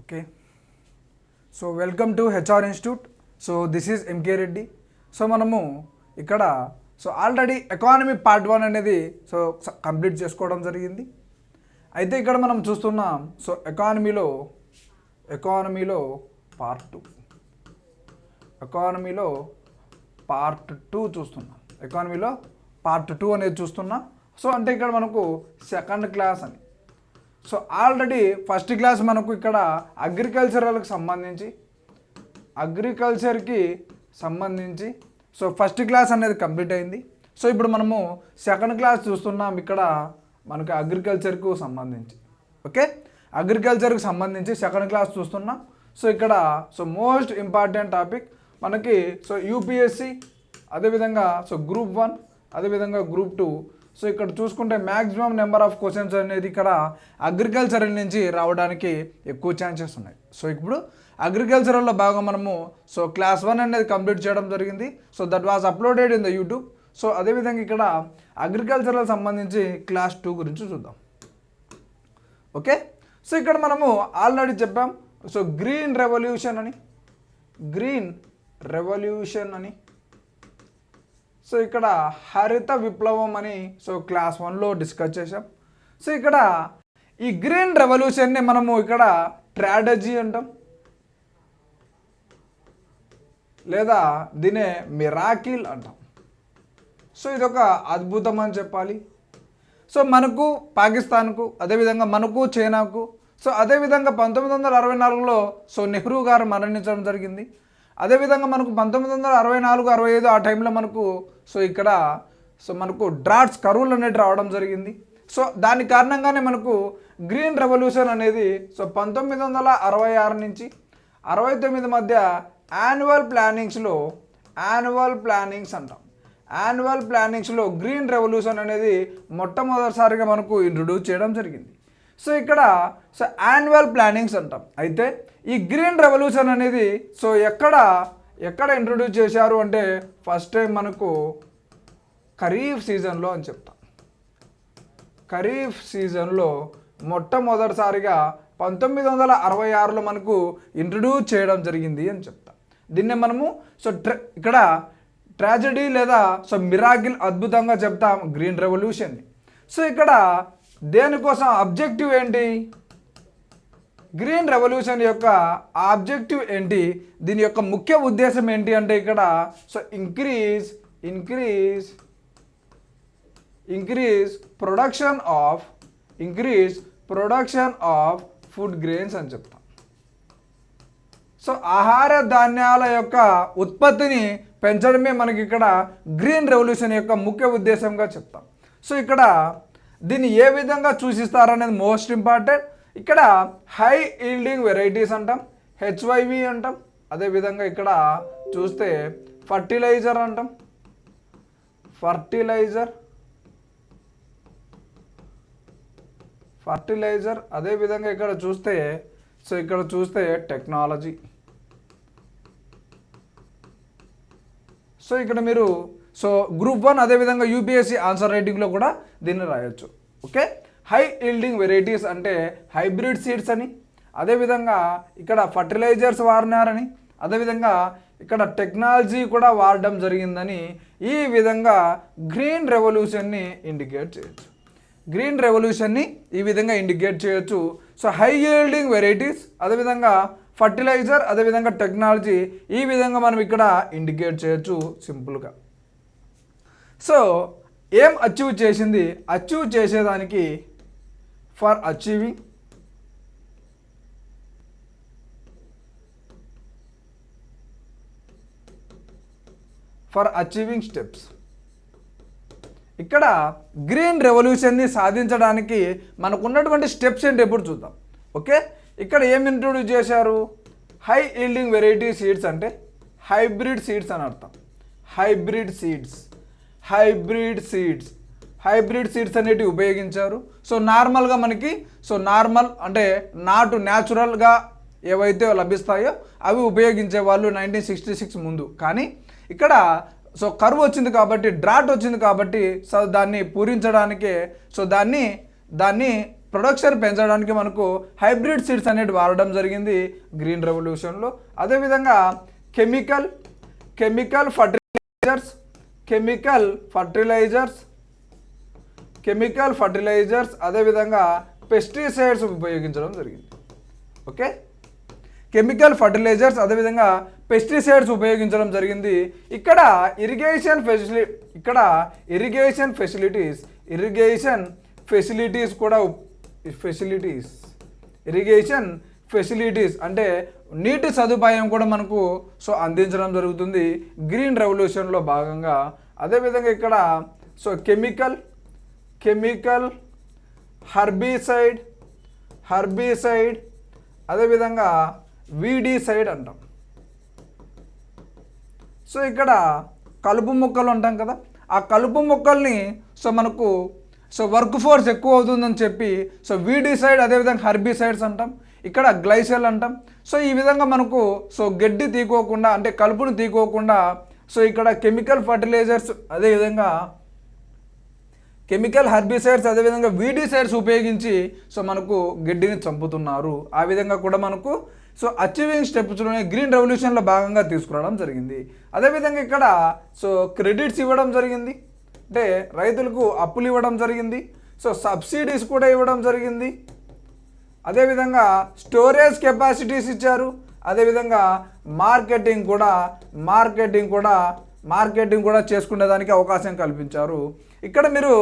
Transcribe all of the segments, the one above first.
Okay, so welcome to HR Institute. So this is MK Reddy. So మనము ఇక్కడ already economy part 1 అనేది complete చేసుకోవడం జరిగింది. అయితే ఇక్కడ మనం చూస్తున్నాం ఎకానమీలో పార్ట్ 2 చూస్తున్నాం. ఎకానమీలో పార్ట్ 2 అనేది చూస్తున్నాం. అంటే ఇక్కడ మనకు సెకండ్ క్లాస్ అని. ఆల్రెడీ ఫస్ట్ క్లాస్ మనకు ఇక్కడ అగ్రికల్చర్కి సంబంధించి ఫస్ట్ క్లాస్ అనేది కంప్లీట్ అయింది. ఇప్పుడు మనము సెకండ్ క్లాస్ చూస్తున్నాం. ఇక్కడ మనకు అగ్రికల్చర్కు సంబంధించి అగ్రికల్చర్కి సంబంధించి సెకండ్ క్లాస్ చూస్తున్నాం. ఇక్కడ మోస్ట్ ఇంపార్టెంట్ టాపిక్ మనకి యూపీఎస్సి, అదేవిధంగా గ్రూప్ 1, అదేవిధంగా గ్రూప్ 2. ఇక్కడ చూసుకుంటే మ్యాక్సిమం నెంబర్ ఆఫ్ క్వశ్చన్స్ అనేది ఇక్కడ అగ్రికల్చరల్ నుంచి రావడానికి ఎక్కువ ఛాన్సెస్ ఉన్నాయి. ఇప్పుడు అగ్రికల్చరల్లో భాగం మనము క్లాస్ 1 అనేది కంప్లీట్ చేయడం జరిగింది. That was uploaded in the YouTube. అదేవిధంగా ఇక్కడ అగ్రికల్చరల్ సంబంధించి క్లాస్ 2 గురించి చూద్దాం. ఓకే, ఇక్కడ మనము ఆల్రెడీ చెప్పాం గ్రీన్ రెవల్యూషన్ అని ఇక్కడ హరిత విప్లవం అని క్లాస్ 1లో డిస్కస్ చేసాం. ఇక్కడ ఈ గ్రీన్ రెవల్యూషన్ని మనము ఇక్కడ స్ట్రాటజీ అంటాం, లేదా దీనే మిరాకిల్ అంటాం. ఇదొక అద్భుతం అని చెప్పాలి. మనకు పాకిస్తాన్కు, అదేవిధంగా మనకు చైనాకు, అదేవిధంగా 1964లో నెహ్రూ గారు మరణించడం జరిగింది. అదేవిధంగా మనకు 1964-65 ఆ టైంలో మనకు ఇక్కడ మనకు డ్రాట్స్, కరువులు అనేవి రావడం జరిగింది. దాని కారణంగానే మనకు గ్రీన్ రెవల్యూషన్ అనేది 1966 నుంచి 69 మధ్య యాన్యువల్ ప్లానింగ్స్లో గ్రీన్ రెవల్యూషన్ అనేది మొట్టమొదటిసారిగా మనకు ఇంట్రొడ్యూస్ చేయడం జరిగింది. ఇక్కడ యాన్యువల్ ప్లానింగ్స్ అంటాం. అయితే ఈ గ్రీన్ రెవల్యూషన్ అనేది ఎక్కడ ఇంట్రొడ్యూస్ చేశారు అంటే ఫస్ట్ టైం మనకు ఖరీఫ్ సీజన్లో అని చెప్తాం. ఖరీఫ్ సీజన్లో మొట్టమొదటిసారిగా 1966లో మనకు ఇంట్రొడ్యూస్ చేయడం జరిగింది అని చెప్తాం. దీన్నే మనము ఇక్కడ ట్రాజెడీ లేదా మిరాకిల్, అద్భుతంగా చెప్తాం గ్రీన్ రెవల్యూషన్ని. ఇక్కడ దేనికోసం ఆబ్జెక్టివ్ ఏంటి, గ్రీన్ రెవల్యూషన్ యొక్క ఆబ్జెక్టివ్ ఏంటి, దీని యొక్క ముఖ్య ఉద్దేశం ఏంటి అంటే ఇక్కడ increase production of food grains అని చెప్తాం. ఆహార ధాన్యాల యొక్క ఉత్పత్తిని పెంచడమే మనకి ఇక్కడ గ్రీన్ రెవల్యూషన్ యొక్క ముఖ్య ఉద్దేశంగా చెప్తాం. ఇక్కడ దీన్ని ఏ విధంగా సూచిస్తారనేది మోస్ట్ ఇంపార్టెంట్. ఇక్కడ హై ఈల్డింగ్ వెరైటీస్ అంటాం, HYV అంటాం. అదేవిధంగా ఇక్కడ చూస్తే ఫర్టిలైజర్ అంటాం, ఫర్టిలైజర్. అదేవిధంగా ఇక్కడ చూస్తే టెక్నాలజీ. ఇక్కడ మీరు గ్రూప్ 1, అదేవిధంగా యూపీఎస్సీ ఆన్సర్ రైటింగ్లో కూడా దీన్ని రాయొచ్చు. ఓకే, హై ఈల్డింగ్ వెరైటీస్ అంటే హైబ్రిడ్ సీడ్స్ అని, అదేవిధంగా ఇక్కడ ఫర్టిలైజర్స్ వాడినారని, అదేవిధంగా ఇక్కడ టెక్నాలజీ కూడా వాడడం జరిగిందని ఈ విధంగా గ్రీన్ రెవల్యూషన్ని ఈ విధంగా ఇండికేట్ చేయొచ్చు. హై ఈల్డింగ్ వెరైటీస్, అదేవిధంగా ఫర్టిలైజర్, అదేవిధంగా టెక్నాలజీ, ఈ విధంగా మనం ఇక్కడ ఇండికేట్ చేయొచ్చు సింపుల్గా. ఏం అచీవ్ చేసేదానికి ఫర్ అచీవింగ్ స్టెప్స్. ఇక్కడ గ్రీన్ రెవల్యూషన్ని సాధించడానికి మనకు ఉన్నటువంటి స్టెప్స్ ఏంటి ఎప్పుడు చూద్దాం. ఓకే, ఇక్కడ ఏం ఇంట్రొడ్యూస్ చేశారు, హై ఈల్డింగ్ వెరైటీ సీడ్స్ అంటే హైబ్రిడ్ సీడ్స్ అని అర్థం. హైబ్రిడ్ సీడ్స్ అనేటివి ఉపయోగించారు. నార్మల్గా మనకి నార్మల్ అంటే నాటు న్యాచురల్గా ఏవైతే లభిస్తాయో అవి ఉపయోగించే వాళ్ళు 1966 ముందు. కానీ ఇక్కడ కరువు వచ్చింది కాబట్టి, డ్రాట్ వచ్చింది కాబట్టి దాన్ని పూరించడానికే దాన్ని ప్రొడక్షన్ పెంచడానికి మనకు హైబ్రిడ్ సీడ్స్ అనేవి వాడడం జరిగింది గ్రీన్ రెవల్యూషన్లో. అదేవిధంగా కెమికల్ ఫర్టిలైజర్స్ అదేవిధంగా పెస్టిసైడ్స్ ఉపయోగించడం జరిగింది. ఓకే, కెమికల్ ఫర్టిలైజర్స్ అదేవిధంగా పెస్టిసైడ్స్ ఉపయోగించడం జరిగింది. ఇక్కడ ఇరిగేషన్ ఫెసిలిటీస్ అంటే నీటి సదుపాయం కూడా మనకు అందించడం జరుగుతుంది గ్రీన్ రెవల్యూషన్లో భాగంగా. అదేవిధంగా ఇక్కడ కెమికల్ హర్బిసైడ్ అదేవిధంగా వీడిసైడ్ అంటాం. ఇక్కడ కలుపు మొక్కలు అంటాం కదా, ఆ కలుపు మొక్కల్ని మనకు వర్క్ ఫోర్స్ ఎక్కువ అవుతుందని చెప్పి వీడిసైడ్ అదేవిధంగా హర్బిసైడ్స్ అంటాం, ఇక్కడ గ్లైసెల్ అంటాం. ఈ విధంగా మనకు గడ్డి తీకోకుండా అంటే కలుపును తీకోకుండా ఇక్కడ కెమికల్ ఫర్టిలైజర్స్ అదేవిధంగా కెమికల్ హర్బిసైడ్స్ అదేవిధంగా వీడిసైడ్స్ ఉపయోగించి మనకు గడ్డిని చంపుతున్నారు. ఆ విధంగా కూడా మనకు అచీవింగ్ స్టెప్స్లోనే గ్రీన్ రెవల్యూషన్లో భాగంగా తీసుకురావడం జరిగింది. అదేవిధంగా ఇక్కడ క్రెడిట్స్ ఇవ్వడం జరిగింది, అంటే రైతులకు అప్పులు ఇవ్వడం జరిగింది, సబ్సిడీస్ కూడా ఇవ్వడం జరిగింది. అదేవిధంగా స్టోరేజ్ కెపాసిటీస్ ఇచ్చారు. అదేవిధంగా మార్కెటింగ్ కూడా చేసుకునేదానికి అవకాశం కల్పించారు. ఇక్కడ మీరు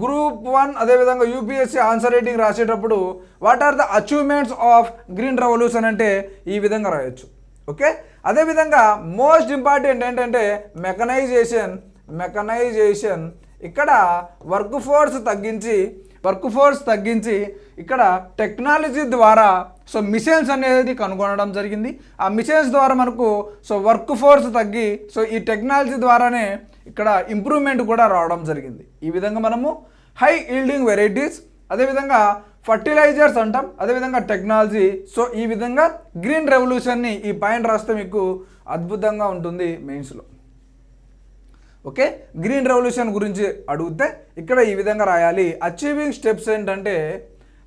గ్రూప్ 1 అదేవిధంగా యూపీఎస్సీ ఆన్సర్ రైటింగ్ రాసేటప్పుడు what are the achievements of green revolution అంటే ఈ విధంగా రాయొచ్చు. ఓకే, అదేవిధంగా మోస్ట్ ఇంపార్టెంట్ ఏంటంటే మెకనైజేషన్. ఇక్కడ వర్క్ ఫోర్స్ తగ్గించి ఇక్కడ టెక్నాలజీ ద్వారా మిషన్స్ అనేది కనుగొనడం జరిగింది. ఆ మిషన్స్ ద్వారా మనకు వర్క్ ఫోర్స్ తగ్గి ఈ టెక్నాలజీ ద్వారానే ఇక్కడ ఇంప్రూవ్మెంట్ కూడా రావడం జరిగింది. ఈ విధంగా మనము హై ఈల్డింగ్ వెరైటీస్ అదేవిధంగా ఫర్టిలైజర్స్ అంటాం, అదేవిధంగా టెక్నాలజీ. ఈ విధంగా గ్రీన్ రెవల్యూషన్ని ఈ పాయింట్ రాస్తే మీకు అద్భుతంగా ఉంటుంది మెయిన్స్లో. ఓకే, గ్రీన్ రెవల్యూషన్ గురించి అడిగితే ఇక్కడ ఈ విధంగా రాయాలి. అచీవింగ్ స్టెప్స్ ఏంటంటే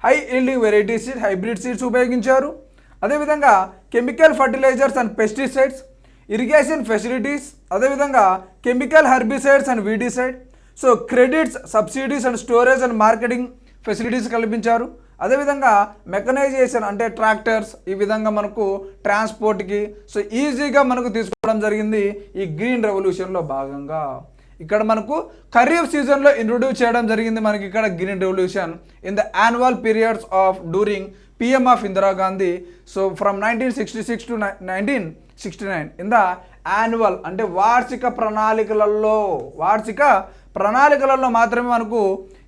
high yielding variety seed hybrid seeds ఉపయోగించారు. అదేవిధంగా chemical fertilisers and pesticides, irrigation facilities, అదేవిధంగా chemical herbicides and weedicide. Credits, subsidies and storage and marketing facilities కల్పించారు. అదేవిధంగా మెకనైజేషన్ అంటే ట్రాక్టర్స్, ఈ విధంగా మనకు ట్రాన్స్పోర్ట్కి ఈజీగా మనకు తీసుకోవడం జరిగింది ఈ గ్రీన్ రెవల్యూషన్లో భాగంగా. ఇక్కడ మనకు ఖరీఫ్ సీజన్లో ఇంట్రొడ్యూస్ చేయడం జరిగింది మనకి ఇక్కడ green revolution in the annual periods of during PM of Indira Gandhi. From 1966 to 1969 in the annual అంటే వార్షిక ప్రణాళికలలో మాత్రమే మనకు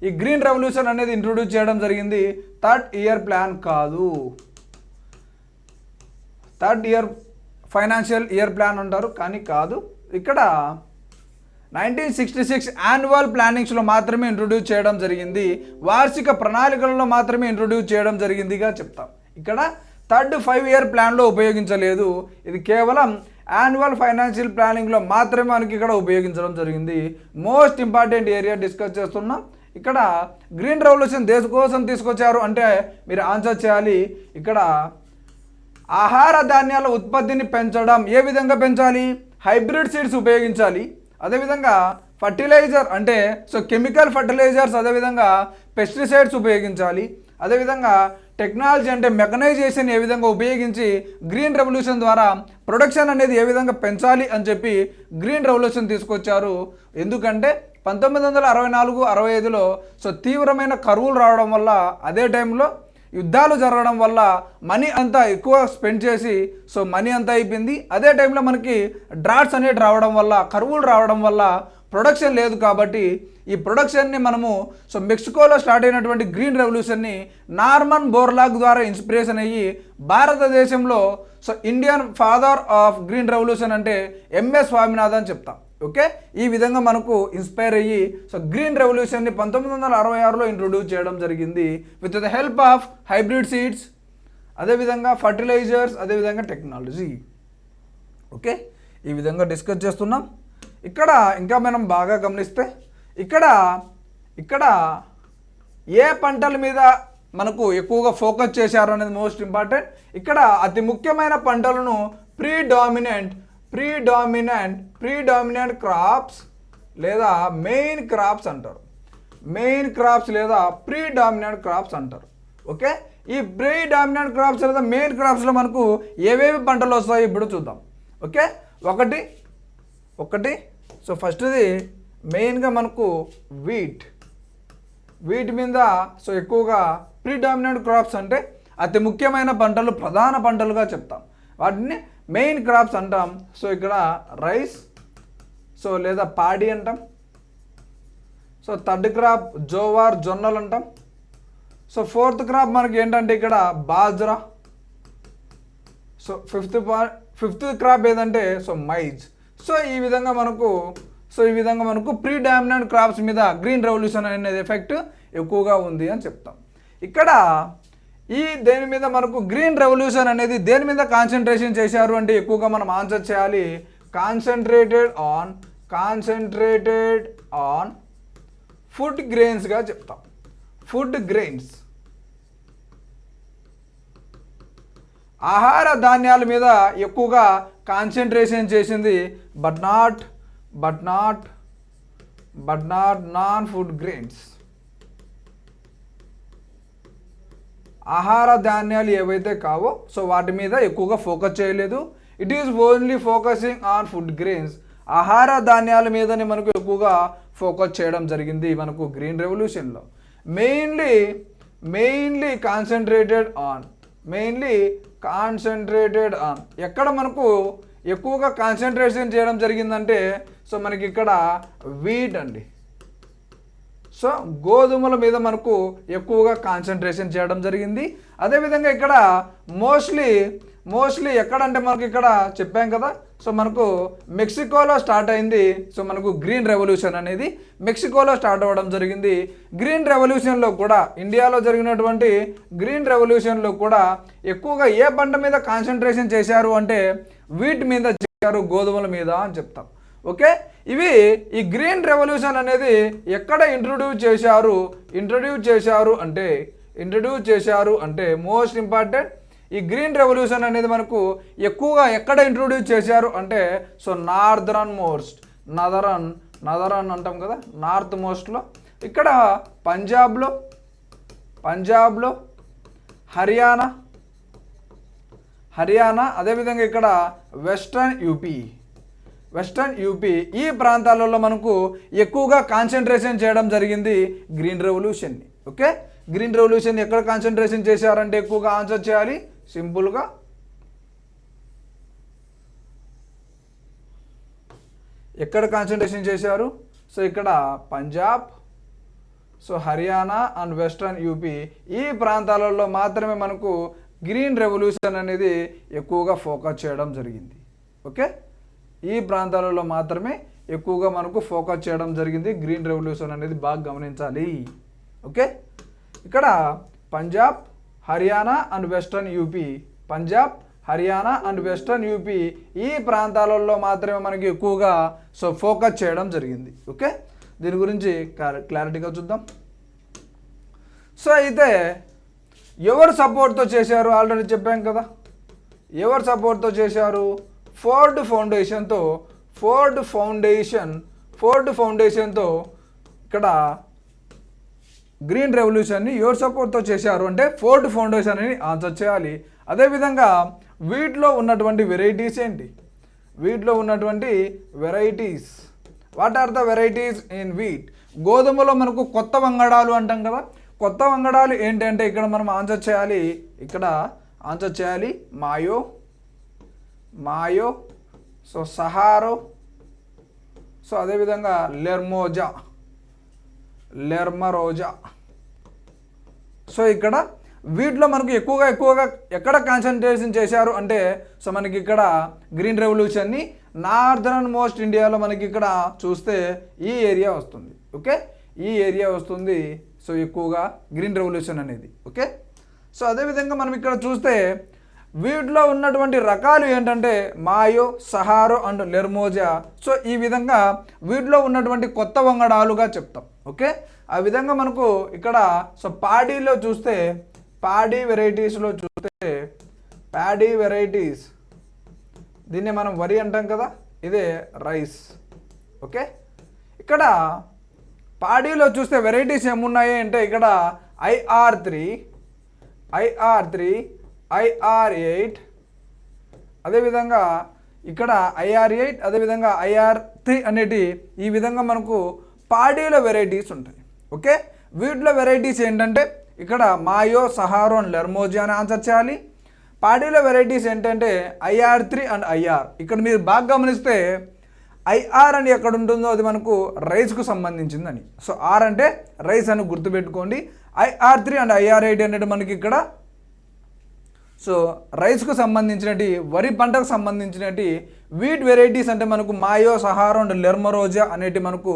ఈ గ్రీన్ రెవల్యూషన్ అనేది ఇంట్రొడ్యూస్ చేయడం జరిగింది. థర్డ్ ఇయర్ ప్లాన్ కాదు, third year financial year plan అంటారు కానీ కాదు. ఇక్కడ 1966 యాన్యువల్ ప్లానింగ్స్లో మాత్రమే ఇంట్రొడ్యూస్ చేయడం జరిగింది, వార్షిక ప్రణాళికలలో మాత్రమే ఇంట్రొడ్యూస్ చేయడం జరిగిందిగా చెప్తాం. ఇక్కడ థర్డ్ 5 ఇయర్ ప్లాన్లో ఉపయోగించలేదు, ఇది కేవలం యాన్యువల్ ఫైనాన్షియల్ ప్లానింగ్లో మాత్రమే మనకి ఇక్కడ ఉపయోగించడం జరిగింది. మోస్ట్ ఇంపార్టెంట్ ఏరియా డిస్కస్ చేస్తున్నాం. ఇక్కడ గ్రీన్ రెవల్యూషన్ దేనికోసం తీసుకొచ్చారు అంటే మీరు ఆన్సర్ చేయాలి. ఇక్కడ ఆహార ధాన్యాల ఉత్పత్తిని పెంచడం, ఏ విధంగా పెంచాలి? హైబ్రిడ్ సీడ్స్ ఉపయోగించాలి. అదేవిధంగా ఫర్టిలైజర్ అంటే కెమికల్ ఫర్టిలైజర్స్ అదేవిధంగా పెస్టిసైడ్స్ ఉపయోగించాలి. అదేవిధంగా టెక్నాలజీ అంటే మెకనైజేషన్ ఏ విధంగా ఉపయోగించి గ్రీన్ రెవల్యూషన్ ద్వారా ప్రొడక్షన్ అనేది ఏ విధంగా పెంచాలి అని చెప్పి గ్రీన్ రెవల్యూషన్ తీసుకొచ్చారు. ఎందుకంటే 1964-65లో తీవ్రమైన కరువులు రావడం వల్ల, అదే టైంలో యుద్ధాలు జరగడం వల్ల మనీ అంతా ఎక్కువ స్పెండ్ చేసి మనీ అంతా అయిపోయింది. అదే టైంలో మనకి డ్రాట్స్ అనేవి రావడం వల్ల, కరువులు రావడం వల్ల ప్రొడక్షన్ లేదు. కాబట్టి ఈ ప్రొడక్షన్ని మనము మెక్సికోలో స్టార్ట్ అయినటువంటి గ్రీన్ రెవల్యూషన్ని నార్మన్ బోర్లాగ్ ద్వారా ఇన్స్పిరేషన్ అయ్యి భారతదేశంలో Indian father of green revolution అంటే ఎంఎస్ స్వామినాథన్ అని చెప్తాం. ఓకే, ఈ విధంగా మనకు ఇన్స్పైర్ అయ్యి గ్రీన్ రెవల్యూషన్ని 1966లో ఇంట్రొడ్యూస్ చేయడం జరిగింది with the help of hybrid seeds, అదేవిధంగా ఫర్టిలైజర్స్, అదేవిధంగా టెక్నాలజీ. ఓకే, ఈ విధంగా డిస్కస్ చేస్తున్నాం. ఇక్కడ ఇంకా మనం బాగా గమనిస్తే ఇక్కడ ఏ పంటల మీద మనకు ఎక్కువగా ఫోకస్ చేశారు అనేది మోస్ట్ ఇంపార్టెంట్. ఇక్కడ అతి ముఖ్యమైన పంటలను ప్రీడామినెంట్ క్రాప్స్ లేదా మెయిన్ క్రాప్స్ అంటారు. మెయిన్ క్రాప్స్ లేదా ప్రీడామినెంట్ క్రాప్స్ అంటారు. ఓకే, ఈ ప్రీడామినెంట్ క్రాప్స్ లేదా మెయిన్ క్రాప్స్లో మనకు ఏవేవి పంటలు వస్తాయి ఇప్పుడు చూద్దాం. ఓకే, ఒకటి సో ఫస్ట్ది మెయిన్గా మనకు వీట్ మీద సో ఎక్కువగా ప్రీడామినెంట్ క్రాప్స్ అంటే అతి ముఖ్యమైన పంటలు, ప్రధాన పంటలుగా చెప్తాం, వాటిని మెయిన్ క్రాప్స్ అంటాం. సో ఇక్కడ రైస్ సో లేదా పాడి అంటాం. సో థర్డ్ క్రాప్ జోవార్ జొన్నలు అంటాం. సో ఫోర్త్ క్రాప్ మనకి ఏంటంటే ఇక్కడ బాజ్రా. సో ఫిఫ్త్ క్రాప్ ఏదంటే సో మైజ్. సో ఈ విధంగా మనకు ప్రీడామినెంట్ క్రాప్స్ మీద గ్రీన్ రెవల్యూషన్ అనేది ఎఫెక్ట్ ఎక్కువగా ఉంది అని చెప్తాం. ఇక్కడ దేని మీద మనకు గ్రీన్ రెవల్యూషన్ అనేది దేని మీద కాన్సన్ట్రేషన్ చేశారు అంటే ఎక్కువగా మనం ఆన్సర్ చేయాలి కాన్సన్ట్రేటెడ్ ఆన్ ఫుడ్ గ్రెయిన్స్గా చెప్తాం. ఫుడ్ గ్రెయిన్స్ ఆహార ధాన్యాల మీద ఎక్కువగా కాన్సన్ట్రేషన్ చేసింది, but not non food grains. ఆహార ధాన్యాలు ఏవైతే కావో సో వాటి మీద ఎక్కువగా ఫోకస్ చేయలేదు. It is only focusing on food grains. ఆహార ధాన్యాల మీదనే మనకు ఎక్కువగా ఫోకస్ చేయడం జరిగింది మనకు గ్రీన్ రెవల్యూషన్లో. మెయిన్లీ కాన్సన్ట్రేటెడ్ ఆన్ ఎక్కడ మనకు ఎక్కువగా కాన్సన్ట్రేషన్ చేయడం జరిగిందంటే సో మనకి ఇక్కడ వీట్ అండి. సో గోధుమల మీద మనకు ఎక్కువగా కాన్సన్ట్రేషన్ చేయడం జరిగింది. అదేవిధంగా ఇక్కడ మోస్ట్లీ ఎక్కడంటే మనకి ఇక్కడ చెప్పాం కదా, సో మనకు మెక్సికోలో స్టార్ట్ అయింది. సో మనకు గ్రీన్ రెవల్యూషన్ అనేది మెక్సికోలో స్టార్ట్ అవ్వడం జరిగింది. గ్రీన్ రెవల్యూషన్లో కూడా ఇండియాలో జరిగినటువంటి గ్రీన్ రెవల్యూషన్లో కూడా ఎక్కువగా ఏ పంట మీద కాన్సన్ట్రేషన్ చేశారు అంటే వీట్ మీద చేశారు, గోధుమల మీద అని చెప్తాం. ఓకే, ఈ గ్రీన్ రెవల్యూషన్ అనేది ఎక్కడ ఇంట్రొడ్యూస్ చేశారు అంటే మోస్ట్ ఇంపార్టెంట్, ఈ గ్రీన్ రెవల్యూషన్ అనేది మనకు ఎక్కువగా ఎక్కడ ఇంట్రొడ్యూస్ చేశారు అంటే సో నార్దరన్ అంటాం కదా, నార్త్ మోస్ట్లో ఇక్కడ పంజాబ్లో హర్యానా అదేవిధంగా ఇక్కడ వెస్ట్రన్ యూపీ ఈ ప్రాంతాలలో మనకు ఎక్కువగా కాన్సన్ట్రేషన్ చేయడం జరిగింది గ్రీన్ రెవల్యూషన్ని. ఓకే, గ్రీన్ రెవల్యూషన్ ఎక్కడ కాన్సన్ట్రేషన్ చేశారంటే ఎక్కువగా ఆన్సర్ చేయాలి సింపుల్గా ఎక్కడ కాన్సన్ట్రేషన్ చేశారు. సో ఇక్కడ Punjab, so Haryana and western UP ఈ ప్రాంతాలలో మాత్రమే మనకు గ్రీన్ రెవల్యూషన్ అనేది ఎక్కువగా ఫోకస్ చేయడం జరిగింది. ఓకే, ఈ ప్రాంతాలలో మాత్రమే ఎక్కువగా మనకు ఫోకస్ చేయడం జరిగింది గ్రీన్ రెవల్యూషన్ అనేది, బాగా గమనించాలి. ఓకే, ఇక్కడ Punjab Haryana and western UP ఈ ప్రాంతాలలో మాత్రమే మనకి ఎక్కువగా సో ఫోకస్ చేయడం జరిగింది. ఓకే, దీని గురించి క్లారిటీగా చూద్దాం. సో అయితే ఎవరు సపోర్ట్తో చేశారు ఆల్రెడీ చెప్పాం కదా, ఎవరు సపోర్ట్తో చేశారు ఫోర్డ్ ఫౌండేషన్తో ఇక్కడ గ్రీన్ రెవల్యూషన్ని ఎవరు సపోర్ట్తో చేశారు అంటే ఫోర్డ్ ఫౌండేషన్ అని ఆన్సర్ చేయాలి. అదేవిధంగా వీటిలో ఉన్నటువంటి వెరైటీస్ ఏంటి, what are the varieties in wheat. గోధుమలో మనకు కొత్త వంగడాలు అంటాం కదా, కొత్త వంగడాలు ఏంటంటే ఇక్కడ మనం ఆన్సర్ చేయాలి మాయో సో సహారో సో అదేవిధంగా లెర్మరోజా. సో ఇక్కడ వీటిలో మనకు ఎక్కువగా ఎక్కడ కాన్సన్ట్రేషన్ చేశారు అంటే సో మనకి ఇక్కడ గ్రీన్ రెవల్యూషన్ని నార్దర్న్ మోస్ట్ ఇండియాలో మనకి ఇక్కడ చూస్తే ఈ ఏరియా వస్తుంది. ఓకే, ఈ ఏరియా వస్తుంది సో ఎక్కువగా గ్రీన్ రెవల్యూషన్ అనేది. ఓకే, సో అదేవిధంగా మనం ఇక్కడ చూస్తే వీటిలో ఉన్నటువంటి రకాలు ఏంటంటే మాయో, సహారో అండ్ లెర్మోజా. సో ఈ విధంగా వీటిలో ఉన్నటువంటి కొత్త వంగడాలుగా చెప్తాం. ఓకే, ఆ విధంగా మనకు ఇక్కడ సో పాడీలో చూస్తే పాడీ వెరైటీస్లో చూస్తే ప్యాడీ వెరైటీస్, దీన్ని మనం వరి అంటాం కదా, ఇదే రైస్. ఓకే, ఇక్కడ పాడీలో చూస్తే వెరైటీస్ ఏమున్నాయి అంటే ఇక్కడ IR3, IR8, అదేవిధంగా ఇక్కడ IR8, అదేవిధంగా IR3 అనేటి ఈ విధంగా మనకు పాడీలో వెరైటీస్ ఉంటాయి. ఓకే, వీటిలో వెరైటీస్ ఏంటంటే ఇక్కడ మాయో, సహారోన్, లెర్మోజియా అని ఆన్సర్ చేయాలి. పాడీలో వెరైటీస్ ఏంటంటే IR3 అండ్ IR. ఇక్కడ మీరు బాగా గమనిస్తే IR అని ఎక్కడ ఉంటుందో అది మనకు రైస్కు సంబంధించిందని. సో R అంటే రైస్ అని గుర్తుపెట్టుకోండి. IR3 అండ్ IR8 అనేది మనకి ఇక్కడ సో రైస్కు సంబంధించినటి, వరి పంటకు సంబంధించినటి వీట్ వెరైటీస్ అంటే మనకు మాయో, సహారో అండ్ లెర్మరోజా అనేటి మనకు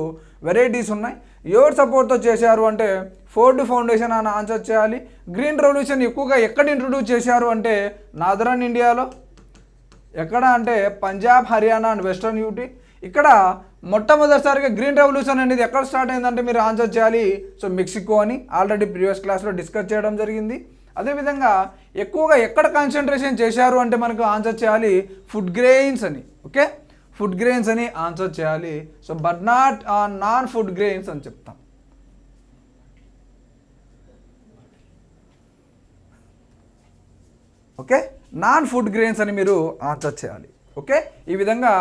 వెరైటీస్ ఉన్నాయి. ఎవరు సపోర్ట్తో చేశారు అంటే ఫోర్డ్ ఫౌండేషన్ అని ఆన్సర్ చేయాలి. గ్రీన్ రెవల్యూషన్ ఎక్కువగా ఎక్కడ ఇంట్రొడ్యూస్ చేశారు అంటే నార్దర్న్ ఇండియాలో, ఎక్కడ అంటే Punjab, Haryana and western UT. ఇక్కడ మొట్టమొదటిసారిగా గ్రీన్ రెవల్యూషన్ అనేది ఎక్కడ స్టార్ట్ అయిందంటే మీరు ఆన్సర్ చేయాలి సో మెక్సికో అని ఆల్రెడీ ప్రీవియస్ క్లాస్లో డిస్కస్ చేయడం జరిగింది. అదేవిధంగా ఎక్కువగా ఎక్కడ కాన్సన్ట్రేషన్ చేశారు అంటే మనకు ఆన్సర్ చేయాలి ఫుడ్ గ్రెయిన్స్ అని. ఓకే, ఫుడ్ గ్రెయిన్స్ అని ఆన్సర్ చేయాలి. So but not non food grains అని చెప్తాం. ఓకే, నాన్ ఫుడ్ గ్రెయిన్స్ అని మీరు ఆన్సర్ చేయాలి. ఓకే, ఈ విధంగా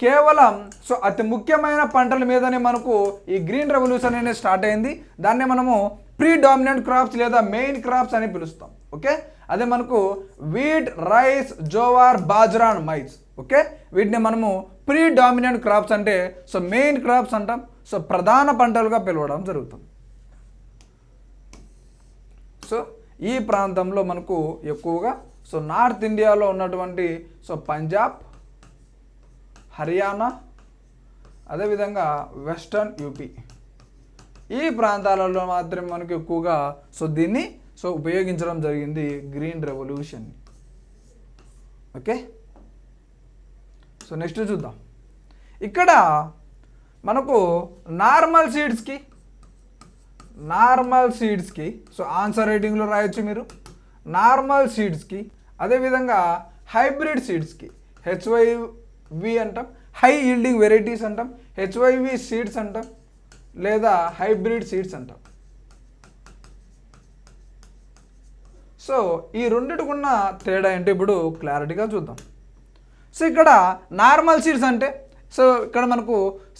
కేవలం సో అతి ముఖ్యమైన పంటల మీదనే మనకు ఈ గ్రీన్ రెవల్యూషన్ అనేది స్టార్ట్ అయింది. దాన్నే మనము ప్రీ డామినెంట్ క్రాప్స్ లేదా మెయిన్ క్రాప్స్ అని పిలుస్తాం. ఓకే, అదే మనకు wheat, rice, jowar, bajra and maize. Okay, వీటిని మనము ప్రీ డామినెంట్ క్రాప్స్ అంటే సో మెయిన్ క్రాప్స్ అంటాం. సో ప్రధాన పంటలుగా పిలవడం జరుగుతుంది. సో ఈ ప్రాంతంలో మనకు ఎక్కువగా సో నార్త్ ఇండియాలో ఉన్నటువంటి సో పంజాబ్, హర్యానా, అదేవిధంగా వెస్టర్న్ యూపీ, ఈ ప్రాంతాలలో మాత్రమే మనకు ఎక్కువగా సో దీన్ని సో ఉపయోగించడం జరిగింది green revolution. Okay, so next చూద్దాం. ఇక్కడ మనకు నార్మల్ సీడ్స్కి సో ఆన్సర్ రైటింగ్లో రాయొచ్చు మీరు. నార్మల్ సీడ్స్కి, అదేవిధంగా హైబ్రిడ్ సీడ్స్కి HYV అంటాం, హై ఈల్డింగ్ వెరైటీస్ అంటాం, HYV సీడ్స్ అంటాం, లేదా హైబ్రిడ్ సీడ్స్ అంటాం. సో ఈ రెండిటికున్న తేడా ఏంటో ఇప్పుడు క్లారిటీగా చూద్దాం. సో ఇక్కడ నార్మల్ సీడ్స్ అంటే సో ఇక్కడ మనకు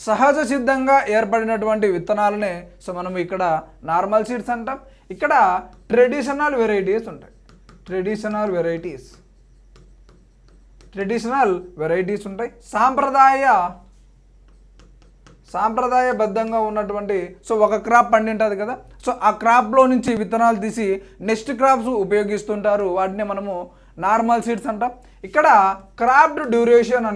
సహజ సిద్ధంగా ఏర్పడినటువంటి విత్తనాలనే సో మనం ఇక్కడ నార్మల్ సీడ్స్ అంటాం. ఇక్కడ ట్రెడిషనల్ వెరైటీస్ ఉంటాయి. ట్రెడిషనల్ వెరైటీస్ ఉంటాయి. సాంప్రదాయబద్ధంగా ఉన్నటువంటి సో ఒక క్రాప్ పండింటుంది కదా, సో ఆ క్రాప్లో నుంచి విత్తనాలు తీసి నెక్స్ట్ క్రాప్స్ ఉపయోగిస్తుంటారు. వాటిని మనము నార్మల్ సీడ్స్ అంటాం. ఇక్కడ క్రాప్ డ్యూరేషన్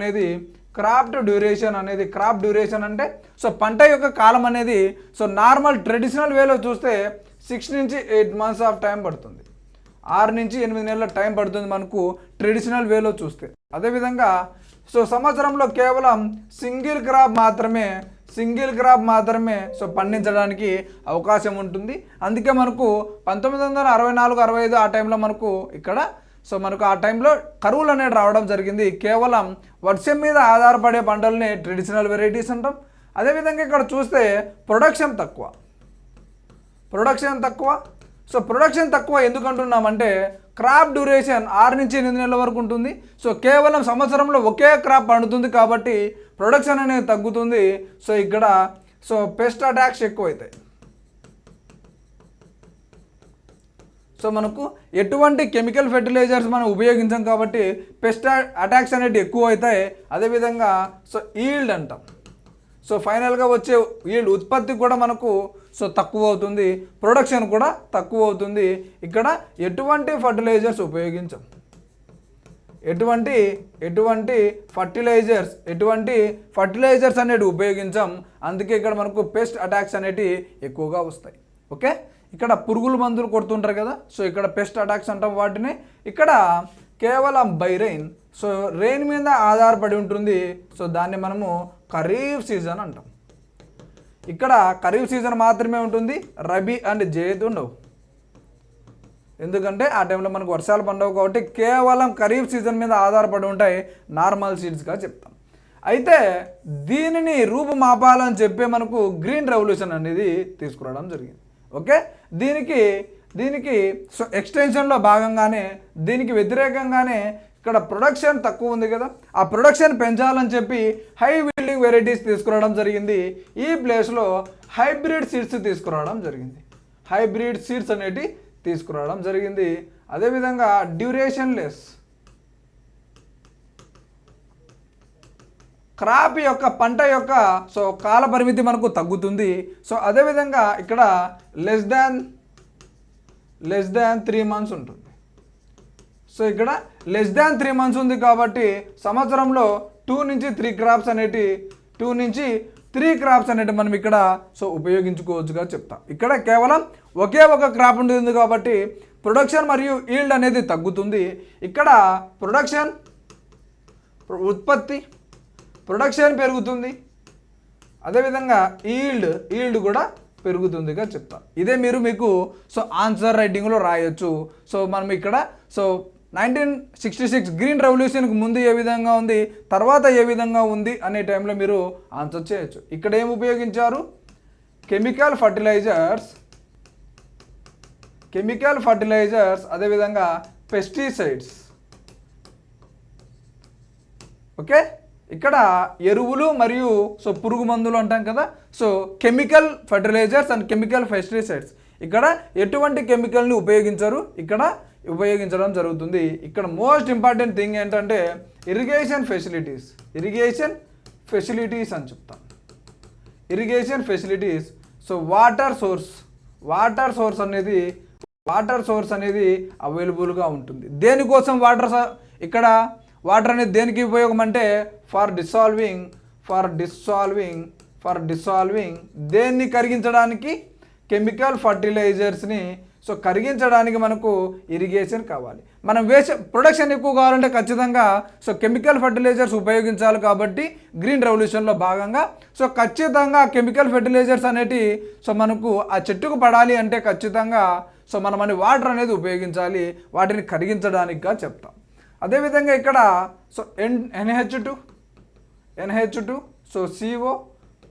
అంటే సో పంట యొక్క కాలం అనేది సో నార్మల్ ట్రెడిషనల్ వేలో చూస్తే 6 నుంచి 8 మంత్స్ ఆఫ్ టైం పడుతుంది. 6 నుంచి 8 నెలల టైం పడుతుంది మనకు ట్రెడిషనల్ వేలో చూస్తే. అదేవిధంగా సో సంవత్సరంలో కేవలం సింగిల్ క్రాప్ మాత్రమే సో పండించడానికి అవకాశం ఉంటుంది. అందుకే మనకు 1964-65 ఆ టైంలో మనకు ఇక్కడ సో మనకు ఆ టైంలో కరువులు అనేది రావడం జరిగింది. కేవలం వర్షం మీద ఆధారపడే పంటల్ని ట్రెడిషనల్ వెరైటీస్ అంటాం. అదేవిధంగా ఇక్కడ చూస్తే ప్రొడక్షన్ తక్కువ. సో ప్రొడక్షన్ తక్కువ ఎందుకు అంటున్నామంటే క్రాప్ డ్యూరేషన్ 6 నుంచి 8 నెలల వరకు ఉంటుంది. సో కేవలం సంవత్సరంలో ఒకే క్రాప్ పండుతుంది కాబట్టి ప్రొడక్షన్ అనేది తగ్గుతుంది. సో ఇక్కడ సో పెస్ట్ అటాక్స్ ఎక్కువ అవుతాయి. సో మనకు ఎటువంటి కెమికల్ ఫెర్టిలైజర్స్ మనం ఉపయోగించాం కాబట్టి పెస్ట్ అటాక్స్ అనేవి ఎక్కువ అవుతాయి. అదేవిధంగా సో ఈల్డ్ అంటాం. సో ఫైనల్గా వచ్చే ఈల్డ్ ఉత్పత్తి కూడా మనకు సో తక్కువ అవుతుంది, ప్రొడక్షన్ కూడా తక్కువ అవుతుంది. ఇక్కడ ఎటువంటి ఫర్టిలైజర్స్ ఉపయోగించాం, ఎటువంటి ఫర్టిలైజర్స్ అనేవి ఉపయోగించాం. అందుకే ఇక్కడ మనకు పెస్ట్ అటాక్స్ అనేవి ఎక్కువగా వస్తాయి. ఓకే, ఇక్కడ పురుగుల మందులు కొడుతుంటారు కదా, సో ఇక్కడ పెస్ట్ అటాక్స్ అంటాం వాటిని. ఇక్కడ కేవలం బై రెయిన్, సో రెయిన్ మీద ఆధారపడి ఉంటుంది. సో దాన్ని మనము ఖరీఫ్ సీజన్ అంటాం. ఇక్కడ ఖరీఫ్ సీజన్ మాత్రమే ఉంటుంది, రబీ అండ్ జైద్ ఉండవు. ఎందుకంటే ఆ టైంలో మనకు వర్షాలు పండవు కాబట్టి కేవలం ఖరీఫ్ సీజన్ మీద ఆధారపడి ఉంటాయి, నార్మల్ సీడ్స్గా చెప్తాం. అయితే దీనిని రూపుమాపాలని చెప్పే మనకు గ్రీన్ రెవల్యూషన్ అనేది తీసుకురావడం జరిగింది. ఓకే, దీనికి సో ఎక్స్టెన్షన్లో భాగంగానే దీనికి వ్యతిరేకంగానే ఇక్కడ ప్రొడక్షన్ తక్కువ ఉంది కదా, ఆ ప్రొడక్షన్ పెంచాలని చెప్పి హై వీల్డింగ్ వెరైటీస్ తీసుకురావడం జరిగింది. ఈ ప్లేస్లో హైబ్రిడ్ సీడ్స్ తీసుకురావడం జరిగింది. హైబ్రిడ్ సీడ్స్ అనేవి తీసుకురావడం జరిగింది. అదేవిధంగా డ్యూరేషన్ లెస్, క్రాప్ యొక్క పంట యొక్క సో కాల పరిమితి మనకు తగ్గుతుంది. సో అదేవిధంగా ఇక్కడ లెస్ దాన్ 3 months ఉంటుంది. సో ఇక్కడ లెస్ దాన్ 3 months ఉంది కాబట్టి సంవత్సరంలో 2 నుంచి 3 క్రాప్స్ అనేటి మనం ఇక్కడ సో ఉపయోగించుకోవచ్చుగా చెప్తాం. ఇక్కడ కేవలం ఒకే ఒక క్రాప్ ఉంటుంది కాబట్టి ప్రొడక్షన్ మరియు ఈల్డ్ అనేది తగ్గుతుంది. ఇక్కడ ప్రొడక్షన్ పెరుగుతుంది, అదేవిధంగా ఈల్డ్ కూడా పెరుగుతుందిగా చెప్తాం. ఇదే మీకు సో ఆన్సర్ రైటింగ్లో రాయొచ్చు. సో మనం ఇక్కడ సో 1966 గ్రీన్ రెవల్యూషన్కి ముందు ఏ విధంగా ఉంది, తర్వాత ఏ విధంగా ఉంది అనే టైంలో మీరు ఆన్సర్ చేయొచ్చు. ఇక్కడ ఏం ఉపయోగించారు, కెమికల్ ఫర్టిలైజర్స్ అదేవిధంగా పెస్టిసైడ్స్. ఓకే, ఇక్కడ ఎరువులు మరియు సో పురుగు మందులు అంటాం కదా, so chemical fertilisers and chemical pesticides. ఇక్కడ ఎటువంటి కెమికల్ని ఉపయోగించడం జరుగుతుంది. ఇక్కడ మోస్ట్ ఇంపార్టెంట్ థింగ్ ఏంటంటే ఇరిగేషన్ ఫెసిలిటీస్ అని చెప్తాం. Irrigation facilities. So water source అనేది అవైలబుల్గా ఉంటుంది. దేనికోసం ఇక్కడ వాటర్ అనేది దేనికి ఉపయోగం అంటే ఫర్ డిసాల్వింగ్ దేన్ని కరిగించడానికి, కెమికల్ ఫర్టిలైజర్స్ని సో కరిగించడానికి మనకు ఇరిగేషన్ కావాలి. మనం ప్రొడక్షన్ ఎక్కువ కావాలంటే ఖచ్చితంగా సో కెమికల్ ఫర్టిలైజర్స్ ఉపయోగించాలి. కాబట్టి గ్రీన్ రెవల్యూషన్లో భాగంగా సో ఖచ్చితంగా కెమికల్ ఫర్టిలైజర్స్ అనేటి సో మనకు ఆ చెట్టుకు పడాలి అంటే ఖచ్చితంగా సో మనం వాటర్ అనేది ఉపయోగించాలి, వాటిని కరిగించడానికిగా చెప్తాం. అదేవిధంగా ఇక్కడ so NH2 so CO,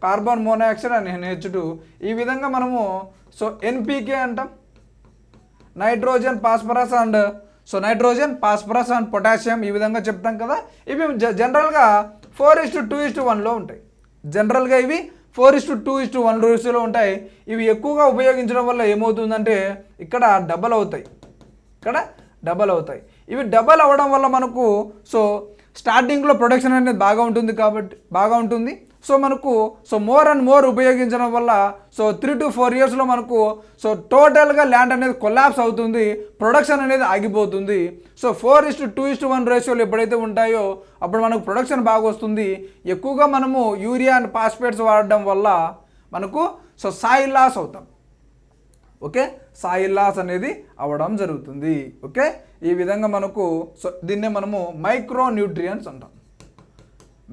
carbon monoxide and NH2. ఈ విధంగా మనము సో NPK అంటాం, నైట్రోజన్ ఫాస్ఫరస్ అండ్ పొటాషియం. ఈ విధంగా చెప్తాం కదా. ఇవి జనరల్గా 4:2:1లో ఉంటాయి. జనరల్గా ఇవి 4:2:1 రేషియోలో ఉంటాయి. ఇవి ఎక్కువగా ఉపయోగించడం వల్ల ఏమవుతుందంటే ఇక్కడ డబల్ అవుతాయి. ఇవి డబల్ అవ్వడం వల్ల మనకు సో స్టార్టింగ్లో ప్రొడక్షన్ అనేది బాగా ఉంటుంది. సో మనకు సో మోర్ అండ్ మోర్ ఉపయోగించడం వల్ల సో 3 to 4 yearsలో మనకు సో టోటల్గా ల్యాండ్ అనేది కొలాప్స్ అవుతుంది, ప్రొడక్షన్ అనేది ఆగిపోతుంది. సో 4:2:1 రేషియోలు ఎప్పుడైతే ఉంటాయో అప్పుడు మనకు ప్రొడక్షన్ బాగా వస్తుంది. ఎక్కువగా మనము యూరియా అండ్ ఫాస్ఫేట్స్ వాడడం వల్ల మనకు సో సాయిల్ లాస్ అవుతాం. ఓకే, సాయిల్ లాస్ అనేది అవ్వడం జరుగుతుంది. ఓకే, ఈ విధంగా మనకు సో దీన్నే మనము మైక్రోన్యూట్రియంట్స్ అంటాం.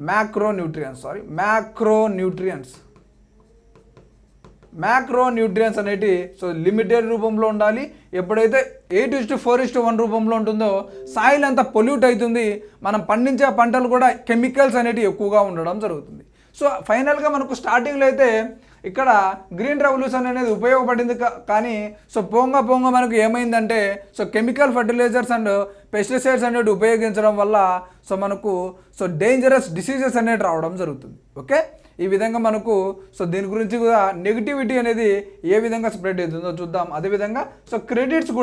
మ్యాక్రోన్యూట్రియంట్స్ అనేటి సో లిమిటెడ్ రూపంలో ఉండాలి. ఎప్పుడైతే 8:4:1 రూపంలో ఉంటుందో సాయిల్ అంతా పొల్యూట్ అవుతుంది, మనం పండించే పంటలు కూడా కెమికల్స్ అనేటివి ఎక్కువగా ఉండడం జరుగుతుంది. సో ఫైనల్గా మనకు స్టార్టింగ్లో అయితే ఇక్కడ గ్రీన్ రెవల్యూషన్ అనేది ఉపయోగపడింది. కానీ సో పోంగా మనకు ఏమైందంటే so chemical fertilisers and pesticides అనేవి ఉపయోగించడం వల్ల సో మనకు సో డేంజరస్ డిసీజెస్ అనేవి రావడం జరుగుతుంది. ఓకే, ఈ విధంగా మనకు సో దీని గురించి కూడా నెగిటివిటీ అనేది ఏ విధంగా స్ప్రెడ్ అవుతుందో చూద్దాం. అదేవిధంగా సో క్రెడిట్స్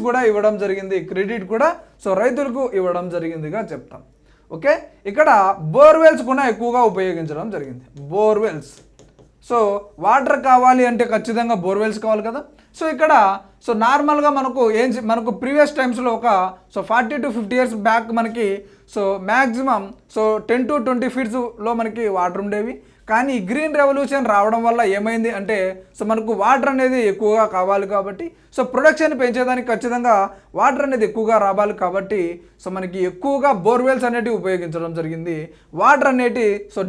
కూడా ఇవ్వడం జరిగింది. క్రెడిట్ కూడా సో రైతులకు ఇవ్వడం జరిగిందిగా చెప్తాం. ఓకే, ఇక్కడ బోర్వెల్స్ కూడా ఎక్కువగా ఉపయోగించడం జరిగింది. బోర్వెల్స్ సో వాటర్ కావాలి అంటే ఖచ్చితంగా బోర్వెల్స్ కావాలి కదా. సో ఇక్కడ సో నార్మల్గా మనకు ప్రీవియస్ టైమ్స్లో ఒక సో 40 to 50 years బ్యాక్ మనకి సో మ్యాక్సిమం సో 10 to 20 feetsలో మనకి వాటర్ ఉండేవి. కానీ ఈ గ్రీన్ రెవల్యూషన్ రావడం వల్ల ఏమైంది అంటే సో మనకు వాటర్ అనేది ఎక్కువగా కావాలి కాబట్టి సో ప్రొడక్షన్ పెంచేదానికి ఖచ్చితంగా వాటర్ అనేది ఎక్కువగా రావాలి కాబట్టి సో మనకి ఎక్కువగా బోర్వెల్స్ అనేటివి ఉపయోగించడం జరిగింది. వాటర్ అనేటి సో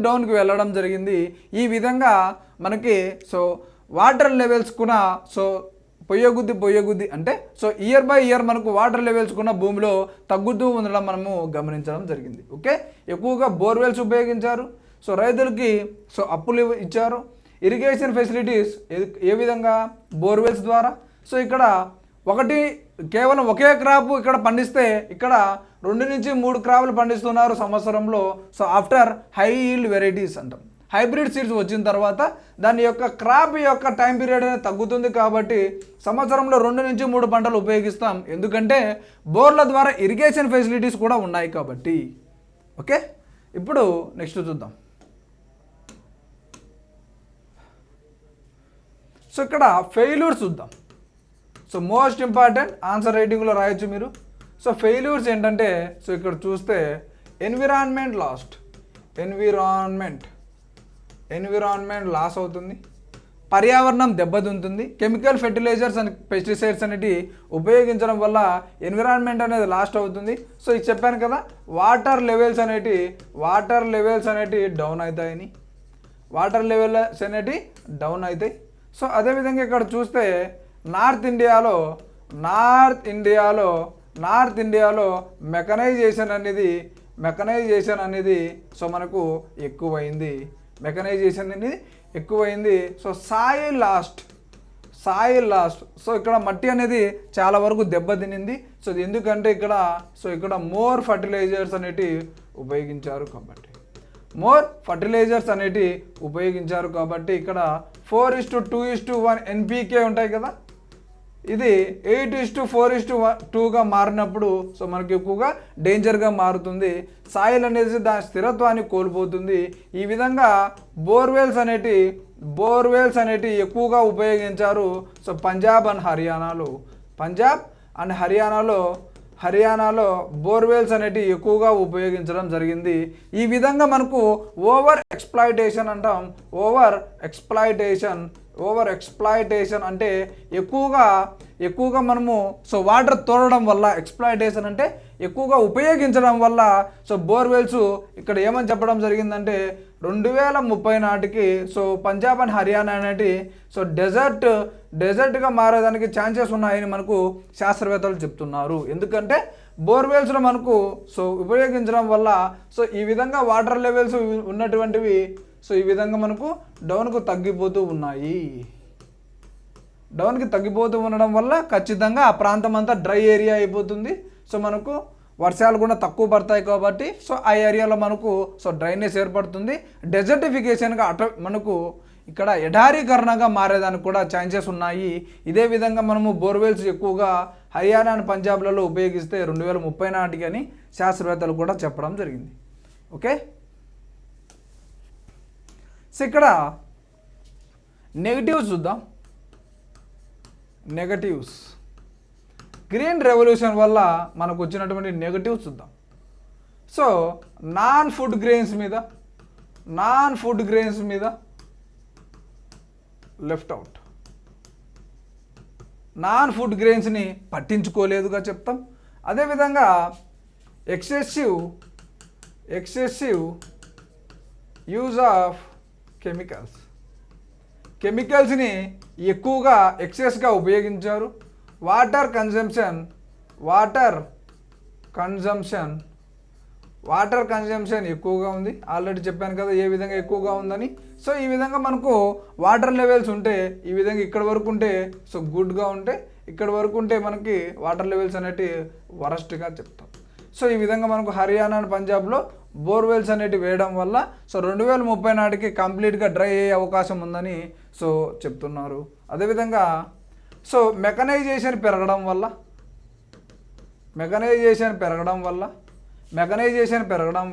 డౌన్కి వెళ్ళడం జరిగింది. ఈ విధంగా మనకి సో వాటర్ లెవెల్స్ కూడా సో పొయ్యగుద్ది అంటే సో ఇయర్ బై ఇయర్ మనకు వాటర్ లెవెల్స్ కూడా భూమిలో తగ్గుతూ ఉండడం మనము గమనించడం జరిగింది. ఓకే, ఎక్కువగా బోర్వెల్స్ ఉపయోగించారు. సో రైతులకి సో అప్పులు ఇచ్చారు. ఇరిగేషన్ ఫెసిలిటీస్ ఏ విధంగా బోర్వెల్స్ ద్వారా. సో ఇక్కడ కేవలం ఒకే క్రాప్ ఇక్కడ పండిస్తే ఇక్కడ 2 నుంచి 3 క్రాప్లు పండిస్తున్నారు సంవత్సరంలో. So after high yield varieties అంటాం. హైబ్రిడ్ సీడ్స్ వచ్చిన తర్వాత దాని యొక్క క్రాప్ యొక్క టైం పీరియడ్ అనేది తగ్గుతుంది కాబట్టి సంవత్సరంలో 2 నుంచి 3 పంటలు ఉపయోగిస్తాం. ఎందుకంటే బోర్ల ద్వారా ఇరిగేషన్ ఫెసిలిటీస్ కూడా ఉన్నాయి కాబట్టి. ఓకే, ఇప్పుడు నెక్స్ట్ చూద్దాం. సో ఇక్కడ ఫెయిల్యూర్స్ చూద్దాం. సో మోస్ట్ ఇంపార్టెంట్ ఆన్సర్ రైటింగ్లో రాయొచ్చు మీరు. సో ఫెయిల్యూర్స్ ఏంటంటే సో ఇక్కడ చూస్తే ఎన్విరాన్మెంట్ లాస్ అవుతుంది, పర్యావరణం దెబ్బతింటుంది, కెమికల్ ఫెర్టిలైజర్స్ అండ్ పెస్టిసైడ్స్ అనేవి ఉపయోగించడం వల్ల ఎన్విరాన్మెంట్ అనేది లాస్ట్ అవుతుంది. సో ఇది చెప్పాను కదా, వాటర్ లెవెల్స్ అనేటివి డౌన్ అవుతాయని, డౌన్ అవుతాయి. సో అదేవిధంగా ఇక్కడ చూస్తే నార్త్ ఇండియాలో మెకనైజేషన్ అనేది సో మనకు ఎక్కువైంది. So soil last. సో ఇక్కడ మట్టి అనేది చాలా వరకు దెబ్బతినింది. సో ఎందుకంటే ఇక్కడ మోర్ ఫర్టిలైజర్స్ అనేటివి ఉపయోగించారు కాబట్టి ఇక్కడ 4:2:1 ఎన్పికే ఉంటాయి కదా, ఇది 8:4:2గా మారినప్పుడు సో మనకి ఎక్కువగా డేంజర్గా మారుతుంది. సాయిల్ అనేది దాని స్థిరత్వాన్ని కోల్పోతుంది. ఈ విధంగా బోర్వెల్స్ అనేటి ఎక్కువగా ఉపయోగించారు. సో పంజాబ్ అండ్ హర్యానాలో బోర్వెల్స్ అనేటివి ఎక్కువగా ఉపయోగించడం జరిగింది. ఈ విధంగా మనకు ఓవర్ ఎక్స్ప్లాయిటేషన్ అంటే ఎక్కువగా మనము సో వాటర్ తోడడం వల్ల, ఎక్స్ప్లాయిటేషన్ అంటే ఎక్కువగా ఉపయోగించడం వల్ల సో బోర్వెల్స్ ఇక్కడ ఏమని చెప్పడం జరిగిందంటే 2030 నాటికి సో పంజాబ్ అండ్ హర్యానా అనేటి సో డెజర్ట్గా మారేదానికి ఛాన్సెస్ ఉన్నాయని మనకు శాస్త్రవేత్తలు చెప్తున్నారు. ఎందుకంటే బోర్వెల్స్లో మనకు సో ఉపయోగించడం వల్ల సో ఈ విధంగా వాటర్ లెవెల్స్ ఉన్నటువంటివి సో ఈ విధంగా మనకు డౌన్కి తగ్గిపోతూ ఉండడం వల్ల ఖచ్చితంగా ఆ ప్రాంతం అంతా డ్రై ఏరియా అయిపోతుంది. సో మనకు వర్షాలు కూడా తక్కువ పడతాయి కాబట్టి సో ఆ ఏరియాలో మనకు సో డ్రైనేజ్ ఏర్పడుతుంది. డెజర్టిఫికేషన్గా మనకు ఇక్కడ ఎడారీకరణగా మారేదానికి కూడా ఛాన్సెస్ ఉన్నాయి. ఇదే విధంగా మనము బోర్వెల్స్ ఎక్కువగా హర్యానా అండ్ పంజాబ్లలో ఉపయోగిస్తే 2030 నాటికి అని శాస్త్రవేత్తలు కూడా చెప్పడం జరిగింది. ఓకే, సో ఇక్కడ నెగటివ్స్ చూద్దాం. గ్రీన్ రెవల్యూషన్ వల్ల మనకు వచ్చినటువంటి నెగటివ్స్ చూద్దాం. సో నాన్ ఫుడ్ గ్రెయిన్స్ మీద లెఫ్ట్ అవుట్. నాన్ ఫుడ్ గ్రెయిన్స్ని పట్టించుకోలేదుగా చెప్తాం. అదేవిధంగా ఎక్సెసివ్ యూజ్ ఆఫ్ కెమికల్స్ని ఎక్కువగా ఎక్సెస్గా ఉపయోగించారు. వాటర్ కన్జంప్షన్ ఎక్కువగా ఉంది. ఆల్రెడీ చెప్పాను కదా ఏ విధంగా ఎక్కువగా ఉందని. సో ఈ విధంగా మనకు వాటర్ లెవెల్స్ ఉంటే ఈ విధంగా ఇక్కడ వరకు ఉంటే సో గుడ్గా ఉంటే, ఇక్కడ వరకు ఉంటే మనకి వాటర్ లెవెల్స్ అనేటివి వరస్ట్గా చెప్తాం. సో ఈ విధంగా మనకు హర్యానా అండ్ పంజాబ్లో బోర్వెల్స్ అనేటివి వేయడం వల్ల సో 2030 నాటికి కంప్లీట్గా డ్రై అయ్యే అవకాశం ఉందని సో చెప్తున్నారు. అదేవిధంగా సో మెకనైజేషన్ పెరగడం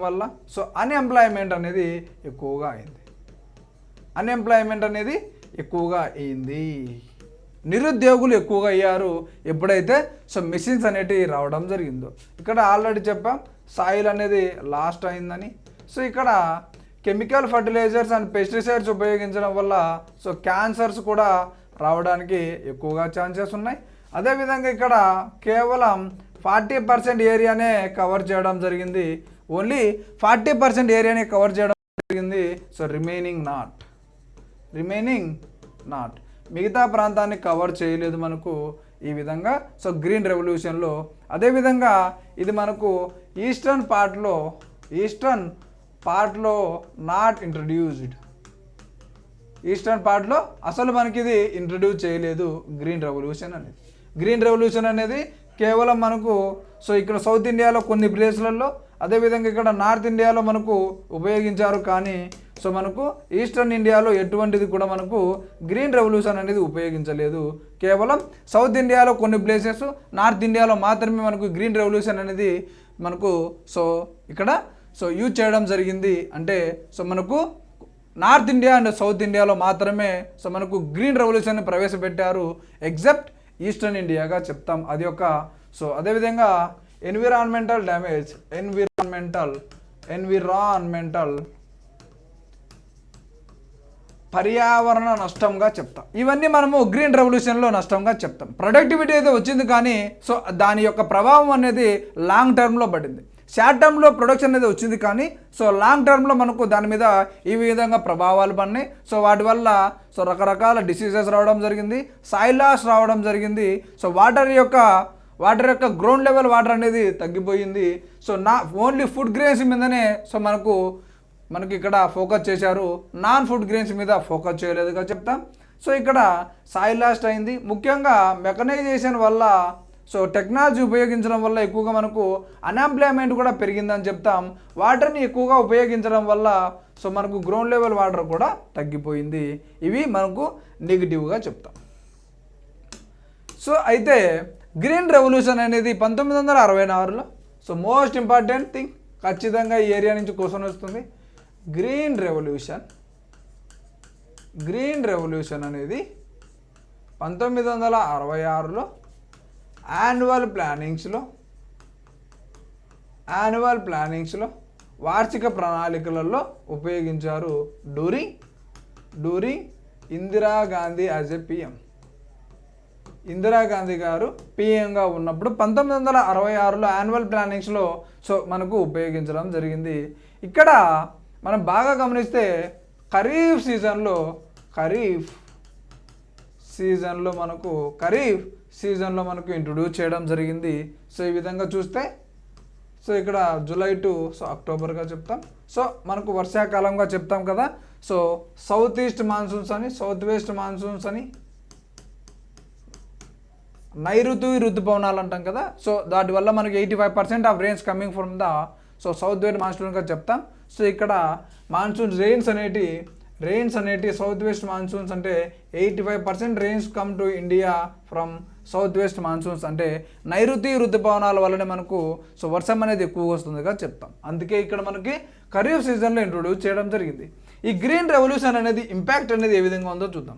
వల్ల సో అన్ఎంప్లాయ్మెంట్ అనేది ఎక్కువగా అయింది. నిరుద్యోగులు ఎక్కువగా అయ్యారు ఎప్పుడైతే సో మెషిన్స్ అనేటివి రావడం జరిగిందో. ఇక్కడ ఆల్రెడీ చెప్పాం సాయిల్ అనేది లాస్ట్ అయిందని. సో ఇక్కడ కెమికల్ ఫర్టిలైజర్స్ అండ్ పెస్టిసైడ్స్ ఉపయోగించడం వల్ల సో క్యాన్సర్స్ కూడా రావడానికి ఎక్కువగా ఛాన్సెస్ ఉన్నాయి. అదేవిధంగా ఇక్కడ కేవలం 40% ఏరియానే కవర్ చేయడం జరిగింది, ఓన్లీ 40% ఏరియానే కవర్ చేయడం జరిగింది. సో రిమైనింగ్ నాట్ మిగతా ప్రాంతాన్ని కవర్ చేయలేదు మనకు ఈ విధంగా. సో గ్రీన్ రెవల్యూషన్లో అదేవిధంగా ఇది మనకు ఈస్టర్న్ పార్ట్లో నాట్ ఇంట్రడ్యూస్డ్, ఈస్టర్న్ పార్ట్లో అసలు మనకి ఇది ఇంట్రడ్యూస్ చేయలేదు గ్రీన్ రెవల్యూషన్ అనేది కేవలం మనకు సో ఇక్కడ సౌత్ ఇండియాలో కొన్ని ప్లేస్లలో, అదేవిధంగా ఇక్కడ నార్త్ ఇండియాలో మనకు ఉపయోగించారు. కానీ సో మనకు ఈస్టర్న్ ఇండియాలో ఎటువంటిది కూడా మనకు గ్రీన్ రెవల్యూషన్ అనేది ఉపయోగించలేదు. కేవలం సౌత్ ఇండియాలో కొన్ని ప్లేసెస్, నార్త్ ఇండియాలో మాత్రమే మనకు గ్రీన్ రెవల్యూషన్ అనేది మనకు సో ఇక్కడ సో యూజ్ చేయడం జరిగింది. అంటే సో మనకు నార్త్ ఇండియా అండ్ సౌత్ ఇండియాలో మాత్రమే సో మనకు గ్రీన్ రెవల్యూషన్ని ప్రవేశపెట్టారు, ఎగ్జెప్ట్ ఈస్టర్న్ ఇండియాగా చెప్తాం. అది ఒక సో అదేవిధంగా ఎన్విరాన్మెంటల్ డ్యామేజ్, ఎన్విరాన్మెంటల్ పర్యావరణ నష్టంగా చెప్తాం. ఇవన్నీ మనము గ్రీన్ రెవల్యూషన్లో నష్టంగా చెప్తాం. ప్రొడక్టివిటీ అయితే వచ్చింది, కానీ సో దాని యొక్క ప్రభావం అనేది లాంగ్ టర్మ్లో పడింది. షార్ట్ టర్మ్లో ప్రొడక్షన్ అనేది వచ్చింది, కానీ సో లాంగ్ టర్మ్లో మనకు దాని మీద ఈ విధంగా ప్రభావాలు పడినాయి. సో వాటి వల్ల సో రకరకాల డిసీజెస్ రావడం జరిగింది, సాయిల్ లాస్ రావడం జరిగింది. సో వాటర్ యొక్క గ్రౌండ్ లెవెల్ వాటర్ అనేది తగ్గిపోయింది. సో ఓన్లీ ఫుడ్ గ్రెయిన్స్ మీదనే సో మనకు ఇక్కడ ఫోకస్ చేశారు, నాన్ ఫుడ్ గ్రెయిన్స్ మీద ఫోకస్ చేయలేదుగా చెప్తాం. సో ఇక్కడ సాయిల్ లాస్ట్ అయింది, ముఖ్యంగా మెకనైజేషన్ వల్ల, సో టెక్నాలజీ ఉపయోగించడం వల్ల ఎక్కువగా మనకు అన్ఎంప్లాయ్మెంట్ కూడా పెరిగిందని చెప్తాం. వాటర్ని ఎక్కువగా ఉపయోగించడం వల్ల సో మనకు గ్రౌండ్ లెవెల్ వాటర్ కూడా తగ్గిపోయింది. ఇవి మనకు నెగిటివ్గా చెప్తాం. సో అయితే గ్రీన్ రెవల్యూషన్ అనేది 1966లో సో మోస్ట్ ఇంపార్టెంట్ థింగ్, ఖచ్చితంగా ఈ ఏరియా నుంచి క్వశ్చన్ వస్తుంది. గ్రీన్ రెవల్యూషన్ అనేది 1966లో యాన్యువల్ ప్లానింగ్స్లో వార్షిక ప్రణాళికలలో ఉపయోగించారు. During Indira Gandhi as a PM. Indira Gandhi గారు పిఎంగా ఉన్నప్పుడు 1966లో యాన్యువల్ ప్లానింగ్స్లో సో మనకు ఉపయోగించడం జరిగింది. ఇక్కడ మనం బాగా గమనిస్తే ఖరీఫ్ సీజన్లో మనకు ఇంట్రొడ్యూస్ చేయడం జరిగింది. సో ఈ విధంగా చూస్తే సో ఇక్కడ జూలై టు సో అక్టోబర్గా చెప్తాం. సో మనకు వర్షాకాలంగా చెప్తాం కదా. సో సౌత్ ఈస్ట్ మాన్సూన్స్ అని, సౌత్ వెస్ట్ మాన్సూన్స్ అని, ఋతుపవనాలు అంటాం కదా. సో దాటి వల్ల మనకి 85% of rains coming from the so south west మాన్సూన్గా చెప్తాం. సో ఇక్కడ మాన్సూన్ రెయిన్స్ అనేటి సౌత్ వెస్ట్ మాన్సూన్స్ అంటే 85% rains come to India from south west monsoons. అంటే ఋతుపవనాల వల్లనే మనకు సో వర్షం అనేది ఎక్కువగా వస్తుందిగా చెప్తాం. అందుకే ఇక్కడ మనకి ఖరీఫ్ సీజన్లో ఇంట్రొడ్యూస్ చేయడం జరిగింది. ఈ గ్రీన్ రెవల్యూషన్ అనేది ఇంపాక్ట్ అనేది ఏ విధంగా ఉందో చూద్దాం.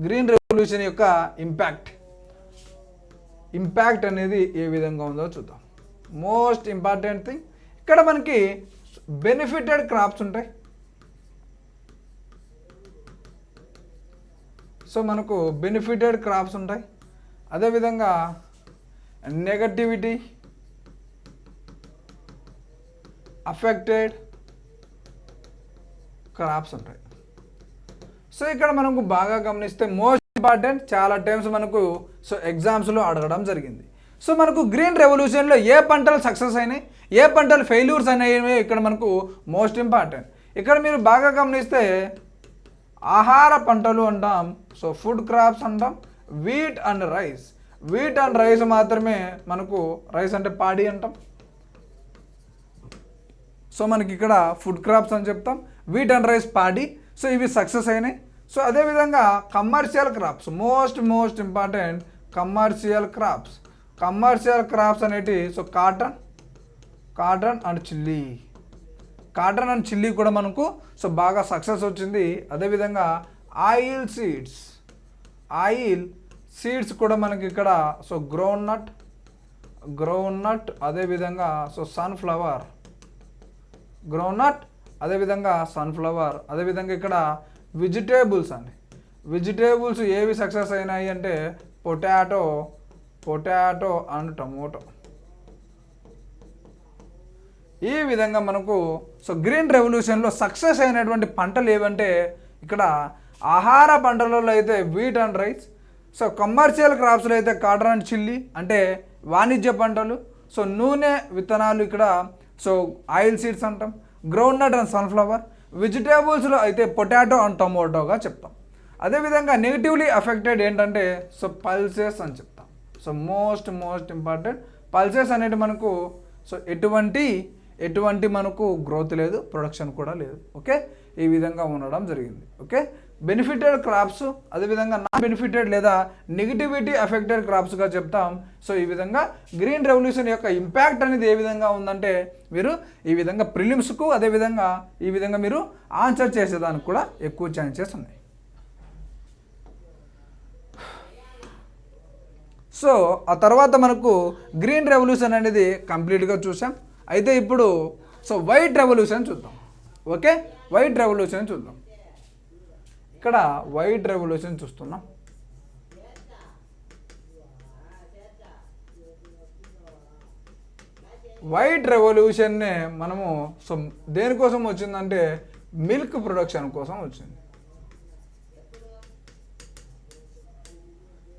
గ్రీన్ రెవల్యూషన్ యొక్క ఇంపాక్ట్ అనేది ఏ విధంగా ఉందో చూద్దాం. మోస్ట్ ఇంపార్టెంట్ థింగ్, ఇక్కడ మనకి బెనిఫిటెడ్ క్రాప్స్ ఉంటాయి. సో మనకు బెనిఫిటెడ్ క్రాప్స్ ఉంటాయి, అదేవిధంగా నెగటివిటీ అఫెక్టెడ్ క్రాప్స్ ఉంటాయి. సో ఇక్కడ మనకు బాగా గమనిస్తే మోస్ట్ ఇంపార్టెంట్, చాలా టైమ్స్ మనకు సో ఎగ్జామ్స్లో అడగడం జరిగింది. సో మనకు గ్రీన్ రెవల్యూషన్లో ఏ పంటలు సక్సెస్ అయినాయి, ఏ పంటలు ఫెయిల్యూర్స్ అనేవి ఇక్కడ మనకు మోస్ట్ ఇంపార్టెంట్. ఇక్కడ మీరు బాగా గమనిస్తే ఆహార పంటలు అంటాం, సో ఫుడ్ క్రాప్స్ అంటాం, వీట్ అండ్ రైస్ మాత్రమే మనకు, రైస్ అంటే పాడి అంటాం. సో మనకి ఇక్కడ ఫుడ్ క్రాప్స్ అని చెప్తాం, వీట్ అండ్ రైస్ పాడి. సో ఇవి సక్సెస్ అయినాయి. సో అదేవిధంగా commercial crops, most important commercial crops అనేటి సో కాటన్ అండ్ చిల్లీ కూడా మనకు సో బాగా సక్సెస్ వచ్చింది. అదేవిధంగా ఆయిల్ సీడ్స్ కూడా మనకి ఇక్కడ సో గ్రౌండ్ నట్ అదేవిధంగా సో సన్ఫ్లవర్, అదేవిధంగా సన్ఫ్లవర్, అదేవిధంగా ఇక్కడ వెజిటేబుల్స్ అండి. వెజిటేబుల్స్ ఏవి సక్సెస్ అయినాయి అంటే పొటాటో అండ్ టమోటో. ఈ విధంగా మనకు గ్రీన్ రెవల్యూషన్లో సక్సెస్ అయినటువంటి పంటలు ఏవంటే ఇక్కడ ఆహార పంటలలో అయితే వీట్ అండ్ రైస్, కమర్షియల్ క్రాప్స్లో అయితే కాటన్ అండ్ చిల్లీ అంటే వాణిజ్య పంటలు, నూనె విత్తనాలు ఇక్కడ ఆయిల్ సీడ్స్ అంటాం, గ్రౌండ్ నట్ అండ్ సన్ఫ్లవర్. వెజిటేబుల్స్లో అయితే పొటాటో అండ్ టమోటోగా చెప్తాం. అదేవిధంగా నెగిటివ్లీ అఫెక్టెడ్ ఏంటంటే పల్సెస్ అని చెప్తాం. మోస్ట్ ఇంపార్టెంట్ పల్సెస్ అనేది మనకు ఎటువంటి మనకు గ్రోత్ లేదు, ప్రొడక్షన్ కూడా లేదు. ఓకే, ఈ విధంగా ఉండడం జరిగింది. ఓకే, బెనిఫిటెడ్ క్రాప్స్, అదేవిధంగా నాన్ బెనిఫిటెడ్ లేదా నెగిటివిటీ అఫెక్టెడ్ క్రాప్స్గా చెప్తాం. ఈ విధంగా గ్రీన్ రెవల్యూషన్ యొక్క ఇంపాక్ట్ అనేది ఏ విధంగా ఉందంటే మీరు ఈ విధంగా ప్రిలిమ్స్కు అదేవిధంగా ఈ విధంగా మీరు ఆన్సర్ చేసేదానికి కూడా ఎక్కువ ఛాన్సెస్ ఉన్నాయి. ఆ తర్వాత మనకు గ్రీన్ రెవల్యూషన్ అనేది కంప్లీట్గా చూసాం. అయితే ఇప్పుడు వైట్ రెవల్యూషన్ చూద్దాం. ఓకే, వైట్ రెవల్యూషన్ చూద్దాం. ఇక్కడ వైట్ రెవల్యూషన్ చూస్తున్నాం. వైట్ రెవల్యూషన్నే మనము దేనికోసం వచ్చిందంటే మిల్క్ ప్రొడక్షన్ కోసం వచ్చింది.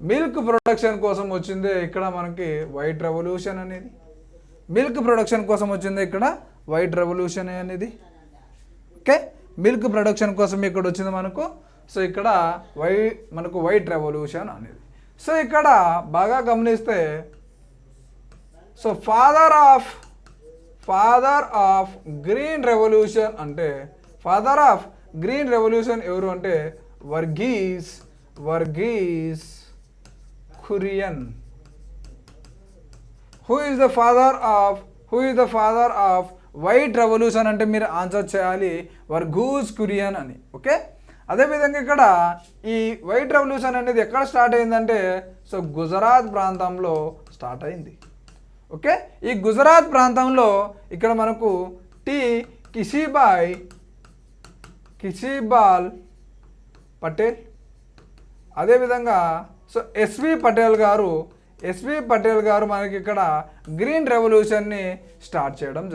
మిల్క్ ప్రొడక్షన్ కోసం వచ్చింది ఇక్కడ మనకి వైట్ రెవల్యూషన్ అనేది. మిల్క్ ప్రొడక్షన్ కోసం వచ్చింది ఇక్కడ వైట్ రెవల్యూషన్ అనేది. ఓకే, మిల్క్ ప్రొడక్షన్ కోసం ఇక్కడ వచ్చింది మనకు ఇక్కడ మనకు వైట్ రెవల్యూషన్ అనేది. ఇక్కడ బాగా గమనిస్తే ఫాదర్ ఆఫ్ గ్రీన్ రెవల్యూషన్ అంటే ఫాదర్ ఆఫ్ గ్రీన్ రెవల్యూషన్ ఎవరు అంటే Verghese Kurien. Who is the father of white revolution అంటే మీరు ఆన్సర్ చేయాలి వర్గీస్ కురియన్ అని. ఓకే, అదేవిధంగా ఇక్కడ ఈ వైట్ రెవల్యూషన్ అనేది ఎక్కడ స్టార్ట్ అయిందంటే గుజరాత్ ప్రాంతంలో స్టార్ట్ అయింది. ఓకే, ఈ గుజరాత్ ప్రాంతంలో ఇక్కడ మనకు కిసిబాల్ పటేల్, అదేవిధంగా ఎస్వి పటేల్ గారు మనకి ఇక్కడ గ్రీన్ రెవల్యూషన్ని స్టార్ట్ చేయడం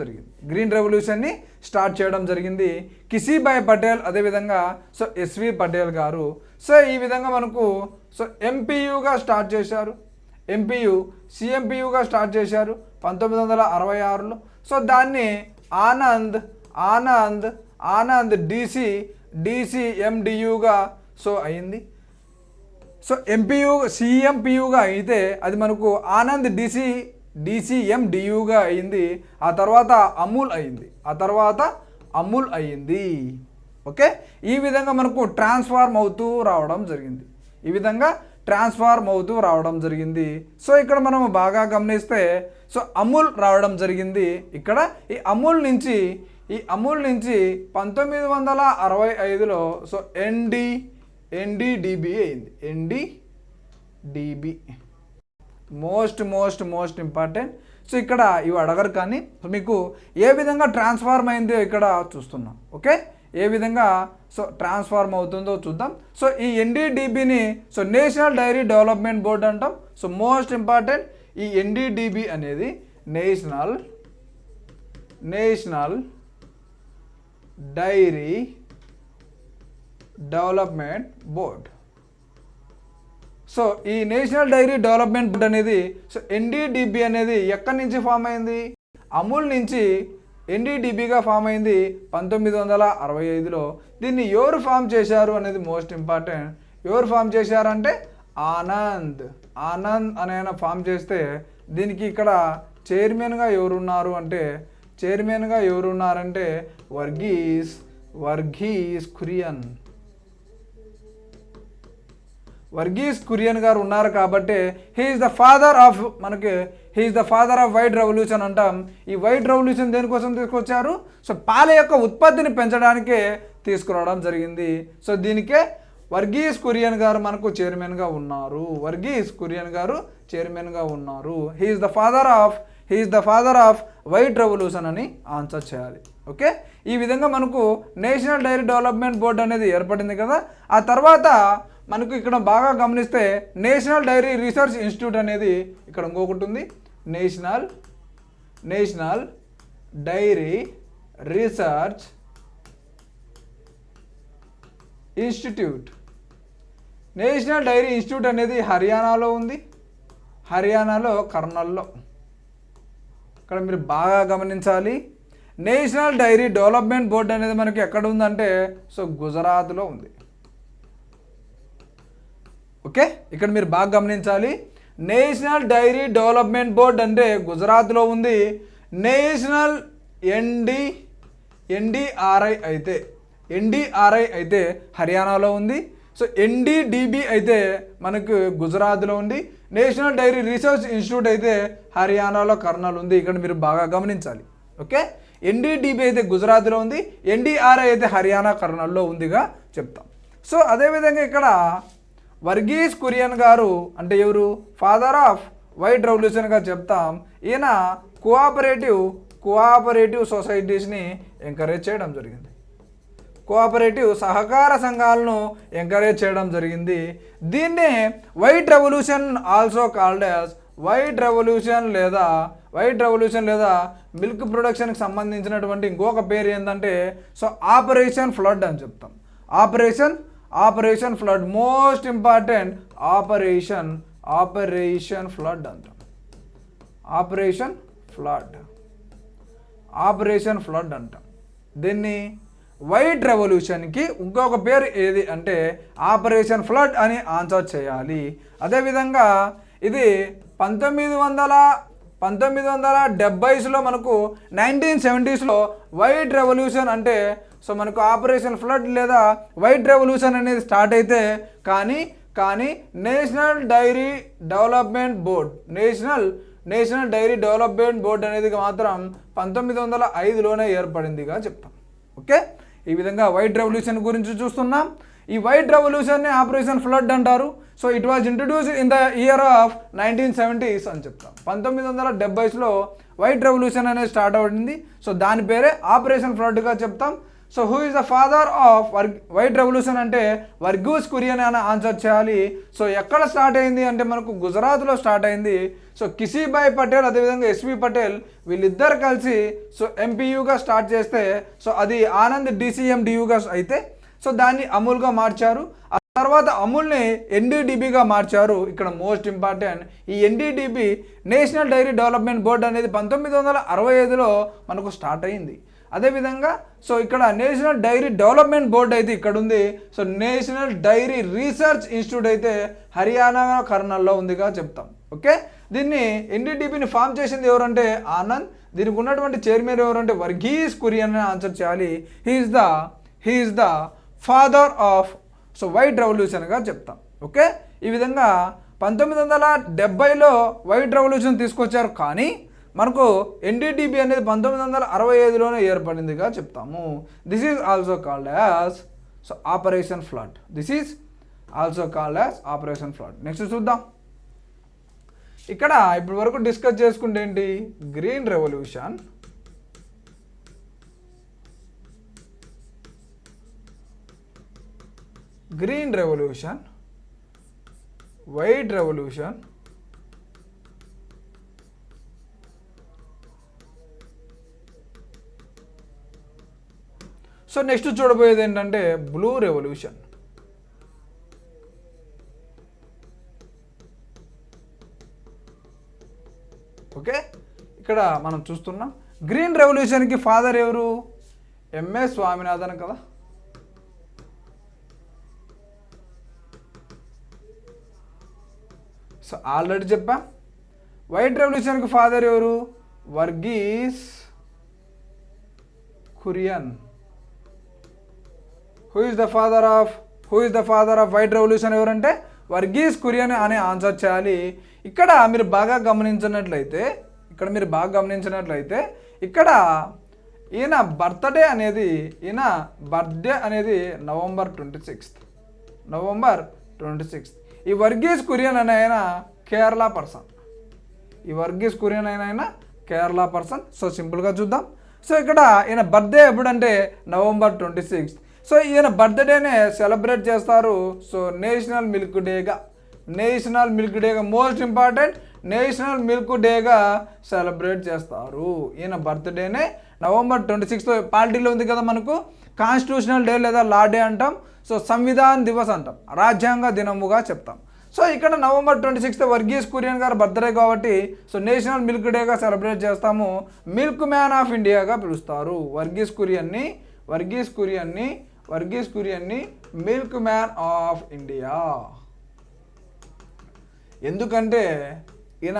జరిగింది. కిసిబాయ్ పటేల్ అదేవిధంగా ఎస్వి పటేల్ గారు ఈ విధంగా మనకు ఎంపీయూగా స్టార్ట్ చేశారు. సిఎంపియుగా స్టార్ట్ చేశారు 1966లో. దాన్ని ఆనంద్ డిసిఎండియుగా అయింది. సిఎంపియుగా అయితే అది మనకు ఆనంద్ డిసిఎండియుగా అయింది. ఆ తర్వాత అమూల్ అయింది. ఓకే, ఈ విధంగా మనకు ట్రాన్స్ఫార్మ్ అవుతూ రావడం జరిగింది. ఇక్కడ మనం బాగా గమనిస్తే అమూల్ రావడం జరిగింది. ఇక్కడ ఈ అమూల్ నుంచి 1965లో ఎన్డీడీబీ అయింది. NDDB most important. ఇక్కడ ఇవి అడగరు కానీ మీకు ఏ విధంగా ట్రాన్స్ఫార్మ్ అయిందో ఇక్కడ చూస్తున్నాం. ఓకే, ఏ విధంగా ట్రాన్స్ఫార్మ్ అవుతుందో చూద్దాం. ఈ ఎన్డీడీబీని నేషనల్ డైరీ డెవలప్మెంట్ బోర్డ్ అంటాం. మోస్ట్ ఇంపార్టెంట్ ఈ ఎన్డీడీబీ అనేది నేషనల్ డైరీ డెవలప్మెంట్ బోర్డ్. ఈ నేషనల్ డైరీ డెవలప్మెంట్ బోర్డ్ అనేది ఎన్డీడీబీ అనేది ఎక్కడి నుంచి ఫామ్ అయింది? అమూల్ నుంచి ఎన్డీడీబీగా ఫామ్ అయింది 1965లో. దీన్ని ఎవరు ఫామ్ చేశారు అనేది మోస్ట్ ఇంపార్టెంట్. ఎవరు ఫామ్ చేశారంటే ఆనంద్ అనే ఫామ్ చేస్తే దీనికి ఇక్కడ చైర్మన్గా ఎవరున్నారంటే వర్గీస్ కురియన్ గారు ఉన్నారు కాబట్టి he is the father of white revolution అంటాం. ఈ వైట్ రెవల్యూషన్ దేనికోసం తీసుకొచ్చారు? పాల యొక్క ఉత్పత్తిని పెంచడానికే తీసుకురావడం జరిగింది. దీనికే వర్గీస్ కురియన్ గారు మనకు చైర్మన్గా ఉన్నారు. He is the father of white revolution అని ఆన్సర్ చేయాలి. ఓకే, ఈ విధంగా మనకు నేషనల్ డైరీ డెవలప్మెంట్ బోర్డు అనేది ఏర్పడింది కదా. ఆ తర్వాత మనకు ఇక్కడ బాగా గమనిస్తే నేషనల్ డైరీ రీసెర్చ్ ఇన్స్టిట్యూట్ అనేది ఇక్కడ ఇంకొకటి ఉంది. National Dairy Research Institute. National Dairy Institute అనేది హర్యానాలో ఉంది, హర్యానాలో కర్నూల్లో. ఇక్కడ మీరు బాగా గమనించాలి, నేషనల్ డైరీ డెవలప్మెంట్ బోర్డు అనేది మనకి ఎక్కడ ఉందంటే సో గుజరాత్లో ఉంది. ఓకే, ఇక్కడ మీరు బాగా గమనించాలి, నేషనల్ డైరీ డెవలప్మెంట్ బోర్డు అంటే గుజరాత్లో ఉంది. నేషనల్ ఎన్డిఆర్ఐ అయితే హర్యానాలో ఉంది. సో ఎన్డిడిబి అయితే మనకు గుజరాత్లో ఉంది. నేషనల్ డైరీ రీసెర్చ్ ఇన్స్టిట్యూట్ అయితే హర్యానాలో కర్నూలు ఉంది. ఇక్కడ మీరు బాగా గమనించాలి. ఓకే, ఎన్డిడిబి అయితే గుజరాత్లో ఉంది, ఎన్డిఆర్ఐ అయితే హర్యానా కర్నూలులో ఉందిగా చెప్తాం. సో అదేవిధంగా ఇక్కడ వర్గీస్ కురియన్ గారు అంటే ఎవరు, ఫాదర్ ఆఫ్ వైట్ రెవల్యూషన్గా చెప్తాం. ఈయన కోఆపరేటివ్ సొసైటీస్ని ఎంకరేజ్ చేయడం జరిగింది. కోఆపరేటివ్ సహకార సంఘాలను ఎంకరేజ్ చేయడం జరిగింది. దీన్నే white revolution also called as white revolution లేదా మిల్క్ ప్రొడక్షన్కి సంబంధించినటువంటి ఇంకొక పేరు ఏంటంటే సో ఆపరేషన్ ఫ్లడ్ అని చెప్తాం. Operation flood, most important operation flood అంటాం. ఆపరేషన్ ఫ్లడ్ అంటాం. దీన్ని వైట్ రెవల్యూషన్కి ఇంకొక పేరు ఏది అంటే ఆపరేషన్ ఫ్లడ్ అని ఆన్సర్ చేయాలి. అదేవిధంగా ఇది 1970స్లో మనకు 1970స్లో వైట్ రెవల్యూషన్ అంటే సో మనకు ఆపరేషన్ ఫ్లడ్ లేదా వైట్ రెవల్యూషన్ అనేది స్టార్ట్ అయితే కానీ నేషనల్ డైరీ డెవలప్మెంట్ బోర్డ్ అనేది మాత్రం 1905లోనే ఏర్పడిందిగా చెప్తాం. ఓకే, ఈ విధంగా వైట్ రెవల్యూషన్ గురించి చూస్తున్నాం. ఈ వైట్ రెవల్యూషన్ని ఆపరేషన్ ఫ్లడ్ అంటారు. So it was introduced in the year of 1970s అని చెప్తాం. 1970స్లో వైట్ రెవల్యూషన్ అనేది స్టార్ట్ అవుతుంది. సో దాని పేరే ఆపరేషన్ ఫ్లడ్గా చెప్తాం. So who is the father of white revolution అంటే వర్గీస్ కురియన్ అని ఆన్సర్ చేయాలి. సో ఎక్కడ స్టార్ట్ అయింది అంటే మనకు గుజరాత్లో స్టార్ట్ అయింది. సో కిసీభాయ్ పటేల్ అదేవిధంగా ఎస్వి పటేల్ వీళ్ళిద్దరు కలిసి సో ఎంపీయూగా స్టార్ట్ చేస్తే సో అది ఆనంద్ డిసిఎండియూగా అయితే సో దాన్ని అమూల్గా మార్చారు. ఆ తర్వాత అమూల్ని ఎన్డీడీబీగా మార్చారు. ఇక్కడ మోస్ట్ ఇంపార్టెంట్ ఈ NDDB National Dairy Development Board అనేది 1965లో మనకు స్టార్ట్ అయింది. అదేవిధంగా సో ఇక్కడ నేషనల్ డైరీ డెవలప్మెంట్ బోర్డు అయితే ఇక్కడ ఉంది. So National Dairy Research Institute అయితే హర్యానా కర్నూలులో ఉందిగా చెప్తాం. ఓకే, దీన్ని ఎన్డీడీబీని ఫామ్ చేసింది ఎవరంటే ఆనంద్. దీనికి ఉన్నటువంటి చైర్మన్ ఎవరంటే వర్గీస్ కురియన్ అని ఆన్సర్ చేయాలి. He is the father of so white రెవల్యూషన్గా చెప్తాం. ఓకే, ఈ విధంగా 1970లో వైట్ రెవల్యూషన్ తీసుకొచ్చారు. కానీ మనకు ఎన్డీడీబీ అనేది 1965లోనే ఏర్పడిందిగా చెప్తాము. This is also called as so Operation Flood. Next చూద్దాం. ఇక్కడ ఇప్పటి వరకు డిస్కస్ చేసుకుంటే ఏంటి, green revolution, white revolution, so next చూడబోయేది ఏంటంటే బ్లూ రెవల్యూషన్. ఓకే, ఇక్కడ మనం చూస్తున్నాం గ్రీన్ రెవల్యూషన్కి ఫాదర్ ఎవరు, ఎంఎస్ స్వామినాథన్ కదా. సో ఆల్రెడీ చెప్పా. వైట్ రెవల్యూషన్కి ఫాదర్ ఎవరు, Verghese Kurien. Who is the father of white revolution ఎవరంటే వర్గీస్ కురియన్ అని ఆన్సర్ చేయాలి. ఇక్కడ మీరు బాగా గమనించినట్లయితే ఇక్కడ ఈయన బర్త్డే అనేది నవంబర్ 26. ఈ వర్గీస్ కురియన్ అనే ఆయన కేరళ పర్సన్. సో సింపుల్గా చూద్దాం. సో ఇక్కడ ఈయన బర్త్డే ఎప్పుడంటే November 26. సో ఈయన బర్త్డేనే సెలబ్రేట్ చేస్తారు. సో నేషనల్ మిల్క్ డేగా మోస్ట్ ఇంపార్టెంట్ నేషనల్ మిల్క్ డేగా సెలబ్రేట్ చేస్తారు. ఈయన బర్త్డేనే November 26. పార్టీలో ఉంది కదా మనకు కాన్స్టిట్యూషనల్ డే లేదా లా డే అంటాం. సో సంవిధాన్ దివస్ అంటాం, రాజ్యాంగ దినముగా చెప్తాం. సో ఇక్కడ November 26 వర్గీస్ కురియన్ గారు బర్త్డే కాబట్టి సో నేషనల్ మిల్క్ డేగా సెలబ్రేట్ చేస్తాము. మిల్క్ మ్యాన్ ఆఫ్ ఇండియాగా పిలుస్తారు. వర్గీస్ కురియన్ని మిల్క్ మ్యాన్ ఆఫ్ ఇండియా. ఎందుకంటే ఈయన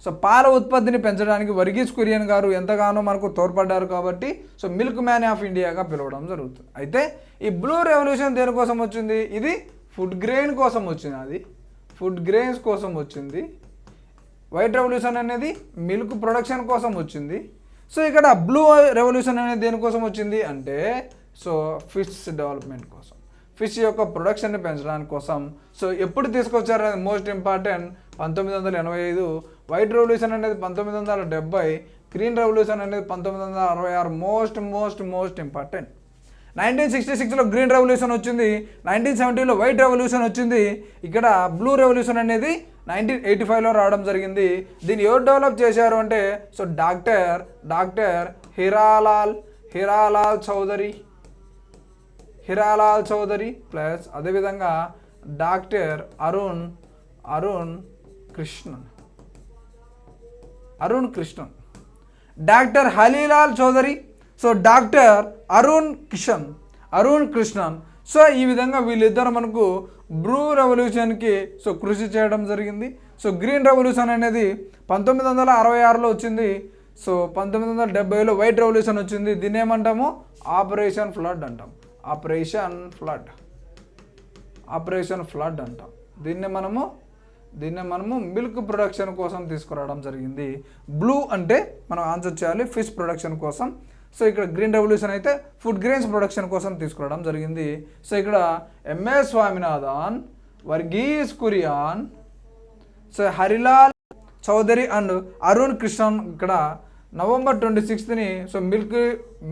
సో పాల ఉత్పత్తిని పెంచడానికి వర్గీస్ కురియన్ గారు ఎంతగానో మనకు తోడ్పడ్డారు కాబట్టి సో మిల్క్ మ్యాన్ ఆఫ్ ఇండియాగా పిలవడం జరుగుతుంది. అయితే ఈ బ్లూ రెవల్యూషన్ దేనికోసం వచ్చింది? ఇది ఫుడ్ గ్రెయిన్ కోసం వచ్చింది, అది ఫుడ్ గ్రెయిన్స్ కోసం వచ్చింది. వైట్ రెవల్యూషన్ అనేది మిల్క్ ప్రొడక్షన్ కోసం వచ్చింది. సో ఇక్కడ బ్లూ రెవల్యూషన్ అనేది దేనికోసం వచ్చింది అంటే సో ఫిష్ డెవలప్మెంట్ కోసం, ఫిష్ యొక్క ప్రొడక్షన్ని పెంచడానికి కోసం. సో ఎప్పుడు తీసుకొచ్చారు అనేది మోస్ట్ ఇంపార్టెంట్ 1985. వైట్ రెవల్యూషన్ అనేది 1970, గ్రీన్ రెవల్యూషన్ అనేది 1966. Most important. 1966లో గ్రీన్ రెవల్యూషన్ వచ్చింది, 1970లో వైట్ రెవల్యూషన్ వచ్చింది. ఇక్కడ బ్లూ రెవల్యూషన్ అనేది 1985లో రావడం జరిగింది. దీన్ని ఎవరు డెవలప్ చేశారు అంటే so doctor Hiralal Chaudhary plus అదేవిధంగా doctor Arun Krishnan, doctor Halilal Chaudhary, so doctor Arun Krishnan. So ఈ విధంగా వీళ్ళిద్దరు మనకు బ్లూ రెవల్యూషన్కి సో కృషి చేయడం జరిగింది. సో గ్రీన్ రెవల్యూషన్ అనేది 1966లో వచ్చింది. సో 1970లో వైట్ రెవల్యూషన్ వచ్చింది. దీన్ని ఏమంటాము? ఆపరేషన్ ఫ్లడ్ అంటాం. ఆపరేషన్ ఫ్లడ్ అంటాం. దీన్నే మనము మిల్క్ ప్రొడక్షన్ కోసం తీసుకురావడం జరిగింది. బ్లూ అంటే మనం ఆన్సర్ చేయాలి ఫిష్ ప్రొడక్షన్ కోసం. సో ఇక్కడ గ్రీన్ రెవల్యూషన్ అయితే ఫుడ్ గ్రెయిన్స్ ప్రొడక్షన్ కోసం తీసుకురావడం జరిగింది. సో ఇక్కడ MS Swaminathan, Varghese Kurien, so Harilal Chaudhary and Arun Krishnan ఇక్కడ November 26ని సో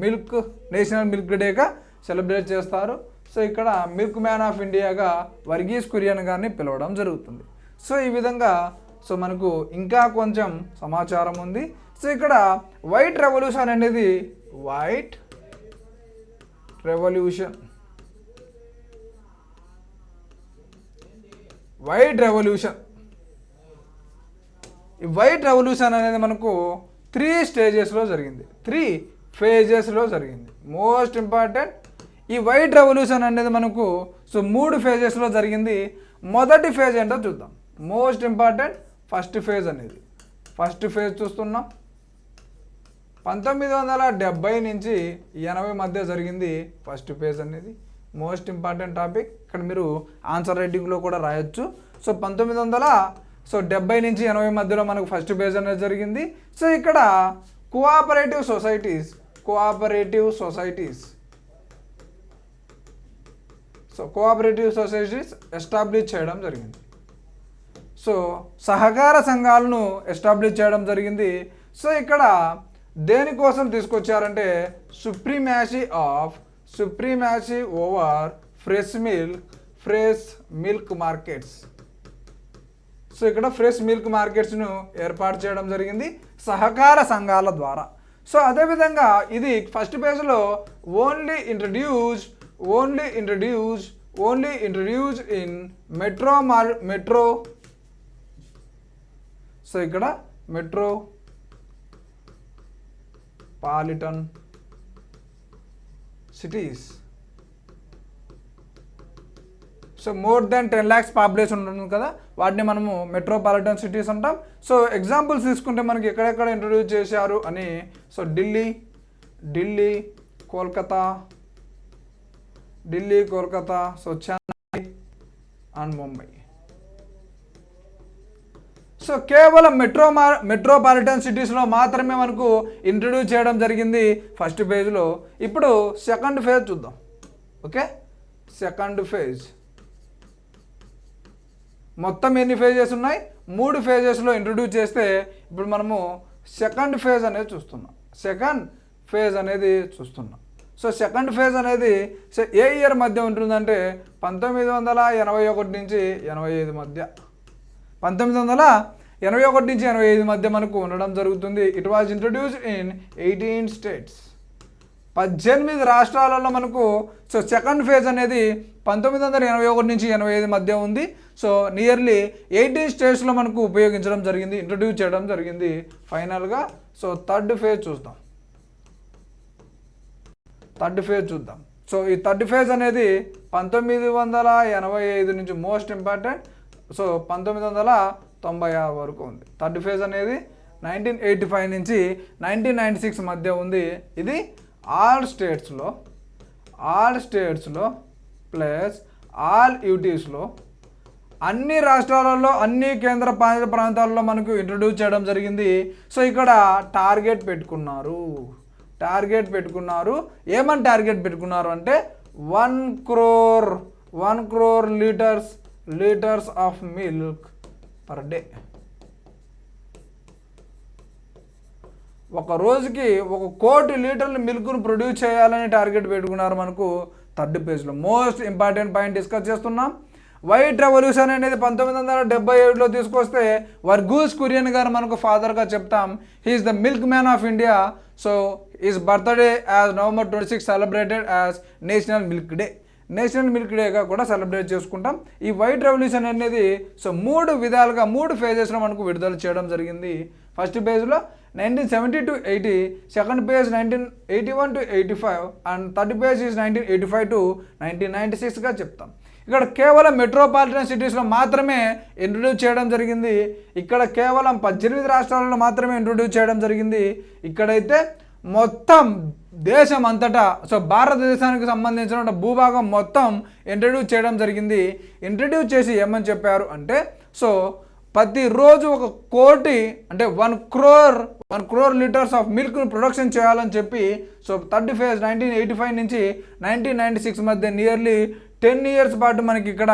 మిల్క్ నేషనల్ మిల్క్ డేగా సెలబ్రేట్ చేస్తారు. సో ఇక్కడ మిల్క్ మ్యాన్ ఆఫ్ ఇండియాగా వర్గీస్ కురియన్ గారిని పిలవడం జరుగుతుంది. సో ఈ విధంగా సో మనకు ఇంకా కొంచెం సమాచారం ఉంది. సో ఇక్కడ వైట్ రెవల్యూషన్ అనేది ఈ వైట్ రెవల్యూషన్ అనేది మనకు 3 స్టేజెస్లో జరిగింది, 3 ఫేజెస్లో జరిగింది. మోస్ట్ ఇంపార్టెంట్ ఈ వైట్ రెవల్యూషన్ అనేది మనకు సో 3 ఫేజెస్లో జరిగింది. మొదటి ఫేజ్ ఏంటో చూద్దాం. మోస్ట్ ఇంపార్టెంట్ ఫస్ట్ ఫేజ్ చూస్తున్నాం. 1970 నుంచి 80 మధ్య జరిగింది ఫస్ట్ ఫేజ్ అనేది. Most important topic. ఇక్కడ మీరు ఆన్సర్ రైటింగ్లో కూడా రాయొచ్చు. సో 1970 నుంచి 80 మధ్యలో మనకు ఫస్ట్ ఫేజ్ అనేది జరిగింది. సో ఇక్కడ కోఆపరేటివ్ సొసైటీస్ ఎస్టాబ్లిష్ చేయడం జరిగింది. సో సహకార సంఘాలను ఎస్టాబ్లిష్ చేయడం జరిగింది. సో ఇక్కడ దేనికోసం తీసుకొచ్చారంటే supremacy over fresh milk markets. So ఇక్కడ ఫ్రెష్ మిల్క్ మార్కెట్స్ను ఏర్పాటు చేయడం జరిగింది సహకార సంఘాల ద్వారా. సో అదేవిధంగా ఇది ఫస్ట్ పేజ్లో only introduced in metro. So ఇక్కడ metropolitan cities. So more than 10 lakhs population ఉంటుంది కదా, వాటిని మనము మెట్రోపాలిటన్ సిటీస్ అంటాం. సో ఎగ్జాంపుల్స్ తీసుకుంటే మనకి ఎక్కడెక్కడ ఇంట్రడ్యూస్ చేశారు అని. So Delhi, Kolkata, so Chennai and Mumbai. So కేవలం మెట్రోపాలిటన్ సిటీస్లో మాత్రమే మనకు ఇంట్రడ్యూస్ చేయడం జరిగింది ఫస్ట్ ఫేజ్లో. ఇప్పుడు సెకండ్ ఫేజ్ చూద్దాం. ఓకే, సెకండ్ ఫేజ్ మొత్తం ఎన్ని ఫేజెస్ ఉన్నాయి? 3 ఫేజెస్లో ఇంట్రడ్యూస్ చేస్తే ఇప్పుడు మనము సెకండ్ ఫేజ్ అనేది చూస్తున్నాం. సెకండ్ ఫేజ్ అనేది చూస్తున్నాం. సో సెకండ్ ఫేజ్ అనేది ఏ ఇయర్ మధ్య ఉంటుందంటే 1981 నుంచి 85 మధ్య, 1981 నుంచి 85 మధ్య మనకు ఉండడం జరుగుతుంది. It was introduced in 18 states. 18 రాష్ట్రాలలో మనకు సో సెకండ్ ఫేజ్ అనేది 1981 నుంచి 85 మధ్య ఉంది. సో నియర్లీ 18 స్టేట్స్లో మనకు ఉపయోగించడం జరిగింది, ఇంట్రడ్యూస్ చేయడం జరిగింది. ఫైనల్గా సో థర్డ్ ఫేజ్ చూద్దాం. సో ఈ థర్డ్ ఫేజ్ అనేది 1985 నుంచి మోస్ట్ ఇంపార్టెంట్, సో 1996 వరకు ఉంది. థర్డ్ ఫేజ్ అనేది 1985 నుంచి 1996 మధ్య ఉంది. ఇది ఆల్ స్టేట్స్లో ప్లస్ ఆల్ యూటీస్లో అన్ని రాష్ట్రాలలో అన్ని కేంద్ర పాలిత ప్రాంతాల్లో మనకు ఇంట్రడ్యూస్ చేయడం జరిగింది. సో ఇక్కడ టార్గెట్ పెట్టుకున్నారు. ఏమని టార్గెట్ పెట్టుకున్నారు అంటే 1 crore litres of milk per day. ఒక రోజుకి 1 కోటి లీటర్ల మిల్క్ను ప్రొడ్యూస్ చేయాలని టార్గెట్ పెట్టుకున్నారు. మనకు థర్డ్ పేజ్లో మోస్ట్ ఇంపార్టెంట్ పాయింట్ డిస్కస్ చేస్తున్నాం. వైట్ రెవల్యూషన్ అనేది 1977లో తీసుకొస్తే వర్గూస్ కురియన్ గారు మనకు ఫాదర్గా చెప్తాం. He is the milk man of India. So his birthday as November 26 celebrated as national milk డేగా కూడా సెలబ్రేట్ చేసుకుంటాం. ఈ వైట్ రెవల్యూషన్ అనేది సో 3 విధాలుగా 3 ఫేజెస్లో మనకు విడుదల చేయడం జరిగింది. ఫస్ట్ పేజ్లో 1970 to 80, second page 1981 to 85 and third page is 1985 to 1996గా చెప్తాం. ఇక్కడ కేవలం మెట్రోపాలిటన్ సిటీస్లో మాత్రమే ఇంట్రడ్యూస్ చేయడం జరిగింది. ఇక్కడ కేవలం 18 రాష్ట్రాలలో మాత్రమే ఇంట్రడ్యూస్ చేయడం జరిగింది. ఇక్కడైతే మొత్తం దేశం అంతటా సో భారతదేశానికి సంబంధించిన భూభాగం మొత్తం ఇంట్రడ్యూస్ చేయడం జరిగింది. ఇంట్రడ్యూస్ చేసి ఏమని చెప్పారు అంటే సో ప్రతిరోజు 1 కోటి అంటే 1 crore లీటర్స్ ఆఫ్ మిల్క్ను ప్రొడక్షన్ చేయాలని చెప్పి సో థర్డ్ ఫేజ్ 1985 నుంచి 1996 మధ్య నియర్లీ 10 ఇయర్స్ పాటు మనకి ఇక్కడ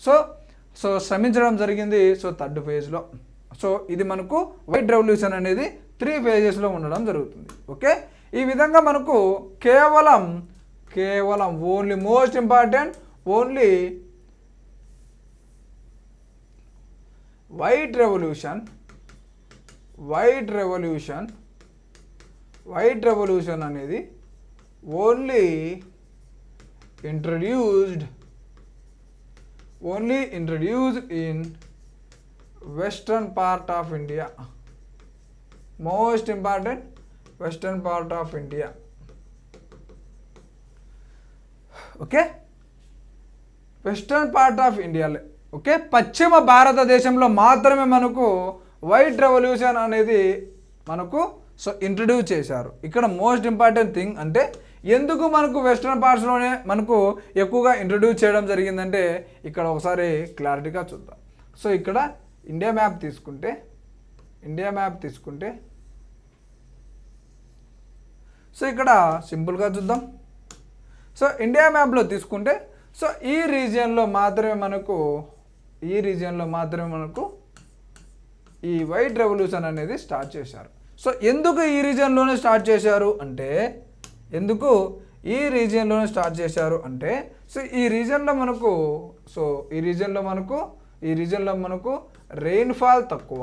సో శ్రమించడం జరిగింది. సో థర్డ్ ఫేజ్లో సో ఇది మనకు వైట్ రెవల్యూషన్ అనేది 3 ఫేజెస్లో ఉండడం జరుగుతుంది. ఓకే, ఈ విధంగా మనకు కేవలం only most important only white revolution అనేది only introduced in western part of India. Most important western part of India. Okay, western part of ఇండియాలో ఓకే పశ్చిమ భారతదేశంలో మాత్రమే మనకు వైట్ రెవల్యూషన్ అనేది మనకు సో ఇంట్రడ్యూస్ చేశారు. ఇక్కడ మోస్ట్ ఇంపార్టెంట్ థింగ్ అంటే ఎందుకు మనకు వెస్టర్న్ పార్ట్స్లోనే మనకు ఎక్కువగా ఇంట్రడ్యూస్ చేయడం జరిగిందంటే ఇక్కడ ఒకసారి క్లారిటీగా చూద్దాం. సో ఇక్కడ ఇండియా మ్యాప్ తీసుకుంటే సో ఇక్కడ సింపుల్గా చూద్దాం. సో ఇండియా మ్యాప్లో తీసుకుంటే సో ఈ రీజియన్లో మాత్రమే మనకు ఈ వైట్ రెవల్యూషన్ అనేది స్టార్ట్ చేశారు. సో ఎందుకు ఈ రీజియన్లోనే స్టార్ట్ చేశారు అంటే సో ఈ రీజియన్లో మనకు రెయిన్ఫాల్ తక్కువ,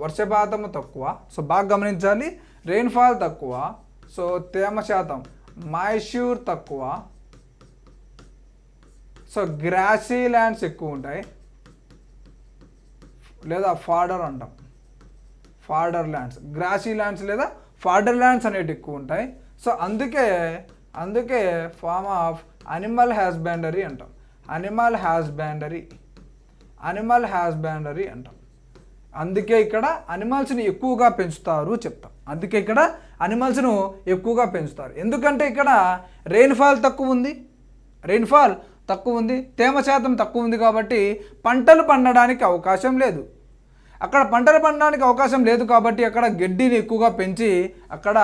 వర్షపాతము తక్కువ. సో బాగా గమనించాలి, రెయిన్ఫాల్ తక్కువ. సో తేమ శాతం మాయిశ్చర్ తక్కువ. సో గ్రాసీ ల్యాండ్స్ ఎక్కువ ఉంటాయి లేదా ఫాడర్ ల్యాండ్స్, గ్రాసీ ల్యాండ్స్ లేదా ఫాడర్ ల్యాండ్స్ అనేవి ఎక్కువ ఉంటాయి. సో అందుకే ఫార్మ్ ఆఫ్ అనిమల్ హ్యాస్బెండరీ అంటాం. అందుకే ఇక్కడ అనిమల్స్ని ఎక్కువగా పెంచుతారు చెప్తాం. ఎందుకంటే ఇక్కడ రెయిన్ఫాల్ తక్కువ ఉంది, తేమ శాతం తక్కువ ఉంది కాబట్టి పంటలు పండడానికి అవకాశం లేదు. కాబట్టి అక్కడ గడ్డిని ఎక్కువగా పెంచి అక్కడ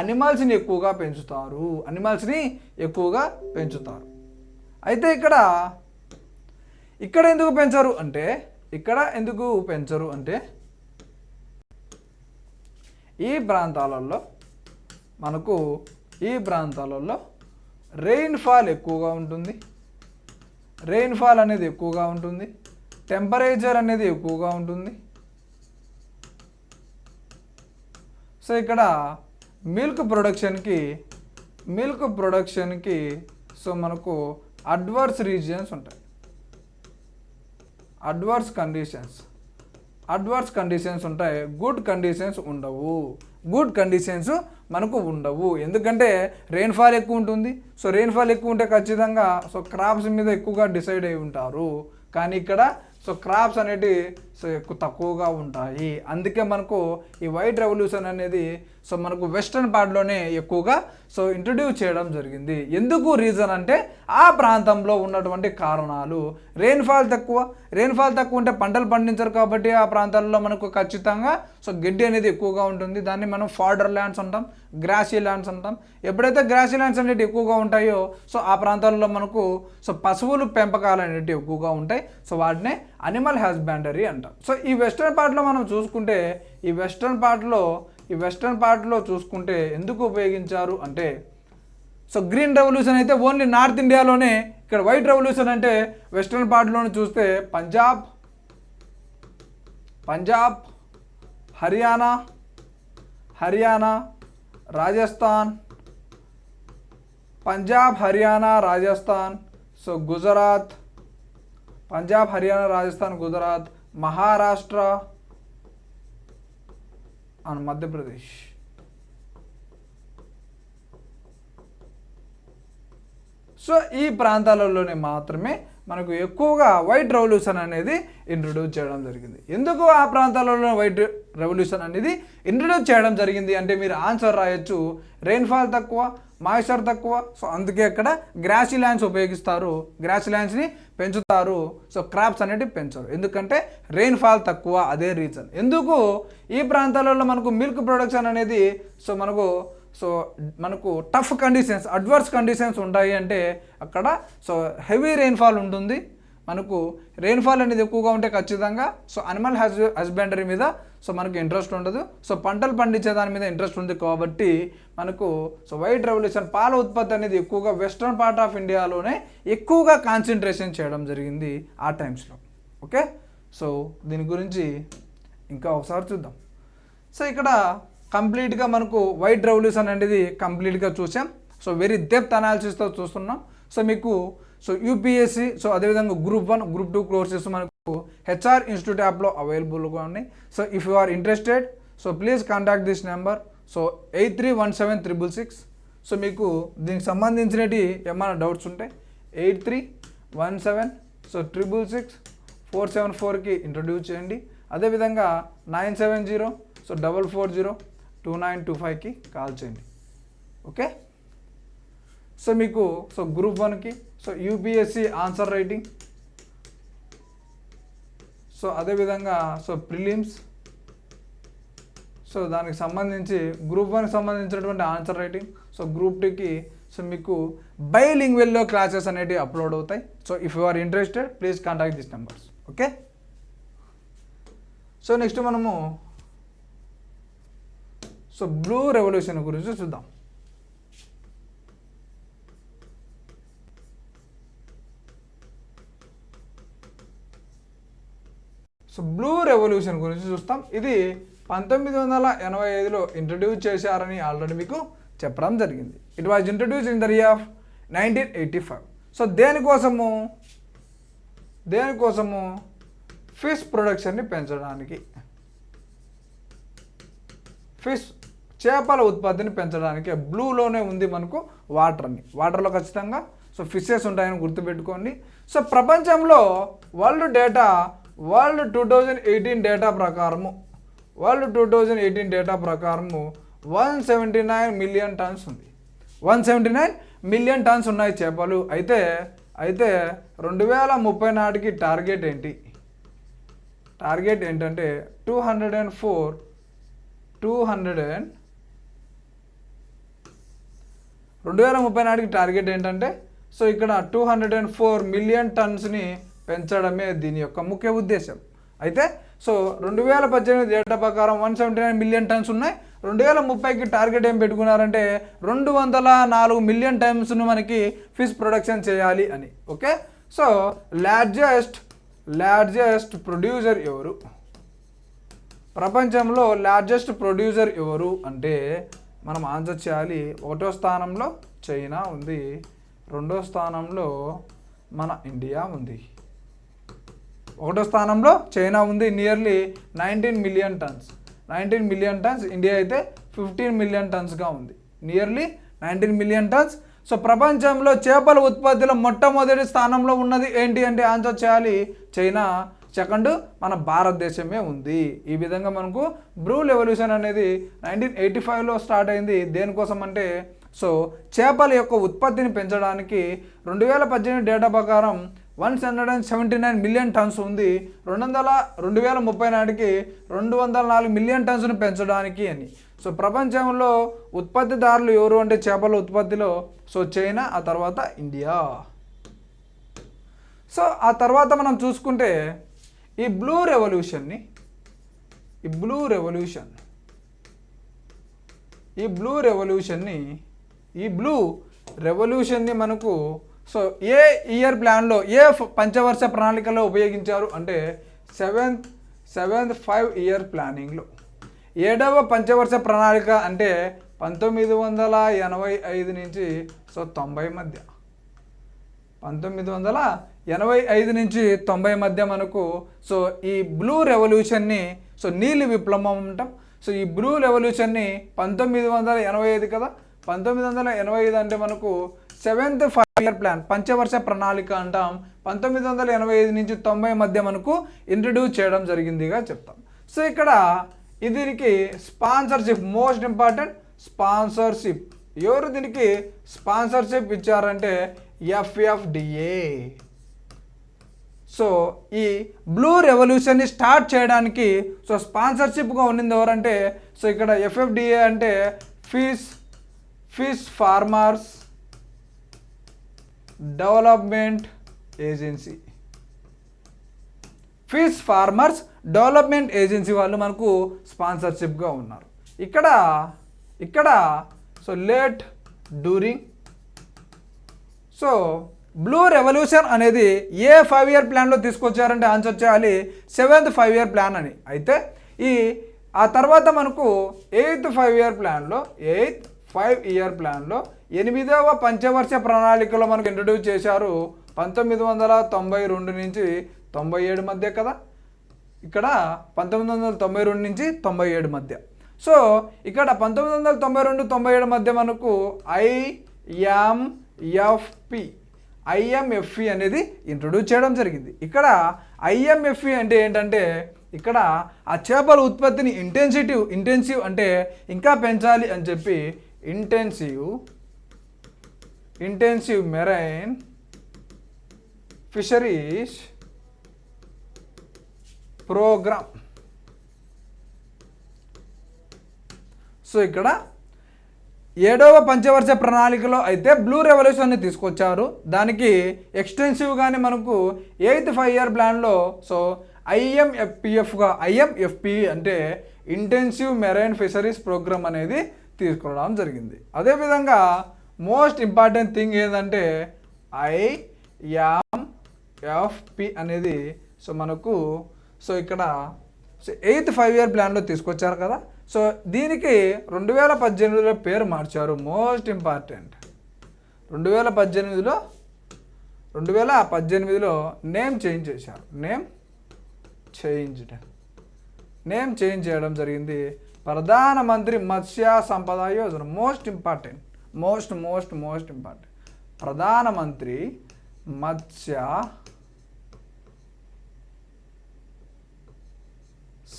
అనిమల్స్ని ఎక్కువగా పెంచుతారు. అయితే ఇక్కడ ఎందుకు పెంచరు అంటే ఈ ప్రాంతాలలో రెయిన్ఫాల్ ఎక్కువగా ఉంటుంది. రెయిన్ఫాల్ అనేది ఎక్కువగా ఉంటుంది. టెంపరేచర్ అనేది ఎక్కువగా ఉంటుంది. సో ఇక్కడ మిల్క్ ప్రొడక్షన్కి సో మనకు అడ్వర్స్ రీజియన్స్ ఉంటాయి. అడ్వర్స్ కండిషన్స్ ఉంటాయి. గుడ్ కండిషన్స్ మనకు ఉండవు. ఎందుకంటే రెయిన్ఫాల్ ఎక్కువ ఉంటుంది. సో రెయిన్ఫాల్ ఎక్కువ ఉంటే ఖచ్చితంగా సో క్రాప్స్ మీద ఎక్కువగా డిసైడ్ అయి ఉంటారు. కానీ ఇక్కడ సో క్రాప్స్ అనేటివి సో ఎక్కువ తక్కువగా ఉంటాయి. అందుకే మనకు ఈ వైట్ రెవల్యూషన్ అనేది సో మనకు వెస్ట్రన్ పార్ట్లోనే ఎక్కువగా సో ఇంట్రడ్యూస్ చేయడం జరిగింది. ఎందుకు రీజన్ అంటే ఆ ప్రాంతంలో ఉన్నటువంటి కారణాలు. రెయిన్ఫాల్ తక్కువ ఉంటే పంటలు పండించరు కాబట్టి ఆ ప్రాంతాల్లో మనకు ఖచ్చితంగా సో గడ్డి అనేది ఎక్కువగా ఉంటుంది. దాన్ని మనం ఫాడర్ ల్యాండ్స్ అంటాం, గ్రాసీ ల్యాండ్స్ అంటాం. ఎప్పుడైతే గ్రాసీ ల్యాండ్స్ అనేవి ఎక్కువగా ఉంటాయో సో ఆ ప్రాంతాల్లో మనకు సో పశువులు పెంపకాలు అనేవి ఎక్కువగా ఉంటాయి. సో వాటినే అనిమల్ హస్బెండరీ అంటాం. సో ఈ వెస్ట్రన్ పార్ట్లో మనం చూసుకుంటే ఈ వెస్ట్రన్ పార్ట్లో చూసుకుంటే ఎందుకు ఉపయోగించారు అంటే సో గ్రీన్ రెవల్యూషన్ అయితే ఓన్లీ నార్త్ ఇండియాలోనే. ఇక్కడ వైట్ రెవల్యూషన్ అంటే వెస్ట్రన్ పార్ట్లోనే చూస్తే Punjab Haryana Rajasthan, so Gujarat, Gujarat, Maharashtra and Madhya Pradesh. So ఈ ప్రాంతాలలోనే మాత్రమే మనకు ఎక్కువగా వైట్ రెవల్యూషన్ అనేది ఇంట్రడ్యూస్ చేయడం జరిగింది. ఎందుకు ఆ ప్రాంతాలలో వైట్ రెవల్యూషన్ అనేది ఇంట్రడ్యూస్ చేయడం జరిగింది అంటే మీరు ఆన్సర్ రాయొచ్చు. రెయిన్ఫాల్ తక్కువ, మాయిశ్చర్ తక్కువ. సో అందుకే అక్కడ గ్రాసీ ల్యాండ్స్ ఉపయోగిస్తారు. గ్రాసీ ల్యాండ్స్ని పెంచుతారు. సో క్రాప్స్ అనేటివి పెంచరు. ఎందుకంటే రెయిన్ఫాల్ తక్కువ. అదే రీజన్. ఎందుకు ఈ ప్రాంతాలలో మనకు మిల్క్ ప్రొడక్షన్ అనేది సో మనకు టఫ్ కండిషన్స్, అడ్వర్స్ కండిషన్స్ ఉంటాయి అంటే అక్కడ సో హెవీ రెయిన్ఫాల్ ఉంటుంది. మనకు రెయిన్ఫాల్ అనేది ఎక్కువగా ఉంటే ఖచ్చితంగా సో అనిమల్ హస్బెండరీ మీద సో మనకు ఇంట్రెస్ట్ ఉండదు. సో పంటలు పండించే దాని మీద ఇంట్రెస్ట్ ఉంది కాబట్టి మనకు సో వైట్ రెవల్యూషన్ పాల ఉత్పత్తి అనేది ఎక్కువగా వెస్ట్రన్ పార్ట్ ఆఫ్ ఇండియాలోనే ఎక్కువగా కాన్సన్ట్రేషన్ చేయడం జరిగింది ఆ టైమ్స్లో. ఓకే, సో దీని గురించి ఇంకా ఒకసారి చూద్దాం. సో ఇక్కడ కంప్లీట్గా మనకు వైట్ రెవల్యూషన్ అనేది కంప్లీట్గా చూసాం. సో వెరీ డెప్త్ అనాలిసిస్తో చూస్తున్నాం. సో మీకు సో యూపీఎస్సీ సో అదేవిధంగా గ్రూప్ 1, గ్రూప్ 2 కోర్సెస్ మనకు హెచ్ఆర్ ఇన్స్టిట్యూట్ యాప్లో అవైలబుల్గా ఉన్నాయి. So if you are interested so please contact this number. So 831766. So మీకు దీనికి సంబంధించినవి ఏమైనా డౌట్స్ ఉంటే 8317 సో 666-474కి ఇంట్రడ్యూస్ చేయండి. అదేవిధంగా 970 సో 440-2925కి కాల్ చేయండి. ఓకే, సో మీకు సో గ్రూప్ 1కి so UPSC answer writing, so అదేవిధంగా సో ప్రిలిమ్స్, సో దానికి సంబంధించి గ్రూప్ 1కి సంబంధించినటువంటి ఆన్సర్ రైటింగ్, సో గ్రూప్ 2కి సో మీకు బైలింగ్వెల్లో క్లాసెస్ అనేటివి అప్లోడ్ అవుతాయి. So if you are interested please contact this numbers. Okay, so next మనము సో బ్లూ రెవల్యూషన్ గురించి చూద్దాం. సో బ్లూ రెవల్యూషన్ గురించి చూస్తాం. ఇది 1985లో ఇంట్రడ్యూస్ చేశారని ఆల్రెడీ మీకు చెప్పడం జరిగింది. It was introduce in the year of 1985. So దేనికోసము ఫిష్ ప్రొడక్షన్ని పెంచడానికి, చేపల ఉత్పత్తిని పెంచడానికి. బ్లూలోనే ఉంది మనకు వాటర్లో ఖచ్చితంగా సో ఫిషెస్ ఉంటాయని గుర్తుపెట్టుకోండి. సో ప్రపంచంలో వరల్డ్ 2018 డేటా ప్రకారము 179 మిలియన్ టన్స్ ఉంది. 179 మిలియన్ టన్స్ ఉన్నాయి చేపలు. అయితే 2030 నాటికి టార్గెట్ ఏంటంటే 2030 నాటికి టార్గెట్ ఏంటంటే సో ఇక్కడ 204 మిలియన్ టన్స్ని పెంచడమే దీని యొక్క ముఖ్య ఉద్దేశం. అయితే సో 2018 డేటా ప్రకారం 179 మిలియన్ టన్స్ ఉన్నాయి. 2030కి టార్గెట్ ఏం పెట్టుకున్నారంటే 204 మిలియన్ టైమ్స్ను మనకి ఫిష్ ప్రొడక్షన్ చేయాలి అని. ఓకే, సో లార్జెస్ట్ ప్రొడ్యూసర్ ఎవరు, ప్రపంచంలో లార్జెస్ట్ ప్రొడ్యూసర్ ఎవరు అంటే మనం ఆన్సర్ చేయాలి. 1వ స్థానంలో చైనా ఉంది, 2వ స్థానంలో మన ఇండియా ఉంది. 1వ స్థానంలో చైనా ఉంది, nearly 19 million tons. 19 million tons. India అయితే 15 మిలియన్ టన్స్గా ఉంది, నియర్లీ 19 మిలియన్ టన్స్. సో ప్రపంచంలో చేపల ఉత్పత్తిలో మొట్టమొదటి స్థానంలో ఉన్నది ఏంటి అంటే ఆన్సర్ చేయాలి చైనా. సెకండ్ మన భారతదేశమే ఉంది. ఈ విధంగా మనకు బ్లూ రెవల్యూషన్ అనేది 1985లో స్టార్ట్ అయింది. దేనికోసం అంటే సో చేపల యొక్క ఉత్పత్తిని పెంచడానికి. 2018 డేటా ప్రకారం 179 మిలియన్ టన్స్ ఉంది. 2030 నాటికి 204 మిలియన్ టన్స్ను పెంచడానికి అని. సో ప్రపంచంలో ఉత్పత్తిదారులు ఎవరు అంటే చేపల ఉత్పత్తిలో సో చైనా, ఆ తర్వాత ఇండియా. సో ఆ తర్వాత మనం చూసుకుంటే ఈ బ్లూ రెవల్యూషన్ని మనకు సో ఏ ఇయర్ ప్లాన్లో, ఏ పంచవర్ష ప్రణాళికలో ఉపయోగించారు అంటే సెవెంత్ 5 ఇయర్ ప్లానింగ్లో. 7వ పంచవర్ష ప్రణాళిక అంటే 1985 నుంచి సో 90 మధ్య. 1985 నుంచి 90 మధ్య మనకు సో ఈ బ్లూ రెవల్యూషన్ని సో నీలి విప్లవం అంటాం. సో ఈ బ్లూ రెవల్యూషన్ని 1985 కదా, 1985 అంటే మనకు 7th 5 ఇయర్ ప్లాన్, పంచవర్ష ప్రణాళిక అంటాం. 1985 నుంచి 90 మధ్య మనకు ఇంట్రడ్యూస్ చేయడం జరిగిందిగా చెప్తాం. సో ఇక్కడ దీనికి స్పాన్సర్షిప్, మోస్ట్ ఇంపార్టెంట్ స్పాన్సర్షిప్. ఎవరు దీనికి స్పాన్సర్షిప్ ఇచ్చారంటే FFDA. సో ఈ బ్లూ రెవల్యూషన్ని స్టార్ట్ చేయడానికి సో స్పాన్సర్షిప్గా ఉండింది ఎవరంటే సో ఇక్కడ FFDA అంటే fish farmers development agency. Fish farmers development agency వాళ్ళు మనకు స్పాన్సర్షిప్గా ఉన్నారు. ఇక్కడ so late during. So blue revolution అనేది ఏ 5 ఇయర్ ప్లాన్లో తీసుకొచ్చారంటే ఆన్సర్ చేయాలి 7th 5 ఇయర్ ప్లాన్ అని. అయితే ఆ తర్వాత మనకు 8th 5 ఇయర్ ప్లాన్లో 8వ పంచవర్ష ప్రణాళికలో మనకు ఇంట్రడ్యూస్ చేశారు 1992 నుంచి 97 మధ్య కదా. ఇక్కడ 1992 నుంచి 97 మధ్య. సో ఇక్కడ 1992-97 మధ్య మనకు IMFE అనేది ఇంట్రడ్యూస్ చేయడం జరిగింది. ఇక్కడ IMFE అంటే ఏంటంటే ఇక్కడ ఆ చేపల ఉత్పత్తిని ఇంటెన్సివ్ అంటే ఇంకా పెంచాలి అని చెప్పి intensive marine fisheries programme. So ఇక్కడ 7వ పంచవర్ష ప్రణాళికలో అయితే బ్లూ రెవల్యూషన్ని తీసుకొచ్చారు. దానికి ఎక్స్టెన్సివ్గానే మనకు 8th 5 ఇయర్ ప్లాన్లో సో IMFP అంటే ఇంటెన్సివ్ మెరైన్ ఫిషరీస్ ప్రోగ్రామ్ అనేది తీసుకురావడం జరిగింది. అదేవిధంగా మోస్ట్ ఇంపార్టెంట్ థింగ్ ఏంటంటే IMFP అనేది సో మనకు సో ఇక్కడ సో 8th 5 ఇయర్ ప్లాన్లో తీసుకొచ్చారు కదా. సో దీనికి 2018లో పేరు మార్చారు. మోస్ట్ ఇంపార్టెంట్ 2018లో నేమ్ చేంజ్ చేశారు. నేమ్ చేంజ్ చేయడం జరిగింది. ప్రధానమంత్రి మత్స్య సంపద యోజన. మోస్ట్ ఇంపార్టెంట్ ప్రధానమంత్రి మత్స్య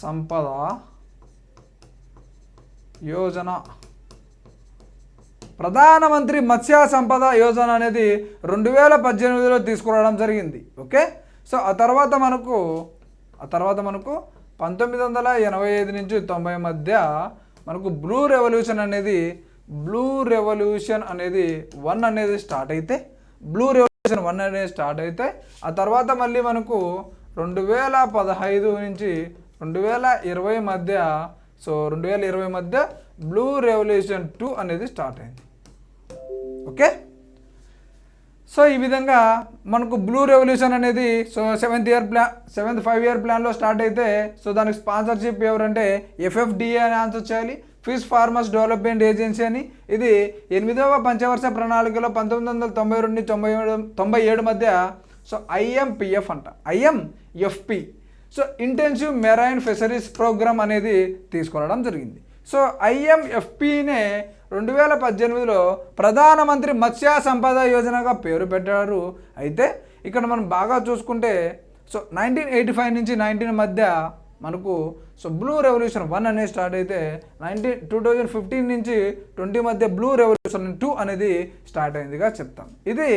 సంపద యోజన. ప్రధానమంత్రి మత్స్య సంపద యోజన అనేది 2018లో తీసుకురావడం జరిగింది. ఓకే, సో ఆ తర్వాత మనకు 1985 నుంచి 90 మధ్య మనకు బ్లూ రెవల్యూషన్ అనేది 1 అనేది స్టార్ట్ అయితే ఆ తర్వాత మళ్ళీ మనకు 2015 నుంచి 2020 మధ్య సో 2020 మధ్య బ్లూ రెవల్యూషన్ 2 అనేది స్టార్ట్ అయింది. ఓకే, సో ఈ విధంగా మనకు బ్లూ రెవల్యూషన్ అనేది సో 7th 5-year ప్లాన్లో స్టార్ట్ అయితే సో దానికి స్పాన్సర్షిప్ ఎవరంటే FFDA అని ఆన్సర్ చేయాలి. ఫిష్ ఫార్మర్స్ డెవలప్మెంట్ ఏజెన్సీ అని. ఇది 8వ పంచవర్ష ప్రణాళికలో 1992-97 మధ్య సో IMPF అంట, IMFP so intensive marine fisheries programme అనేది తీసుకురావడం జరిగింది. సో IMFPనే 2018లో ప్రధానమంత్రి మత్స్య సంపద యోజనగా పేరు పెట్టారు. అయితే ఇక్కడ మనం బాగా చూసుకుంటే సో 1985 నుంచి 19 మధ్య మనకు సో బ్లూ రెవల్యూషన్ 1 అనేది స్టార్ట్ అయితే 2015 నుంచి 20 మధ్య బ్లూ రెవల్యూషన్ 2 అనేది స్టార్ట్ అయిందిగా చెప్తాం. ఇది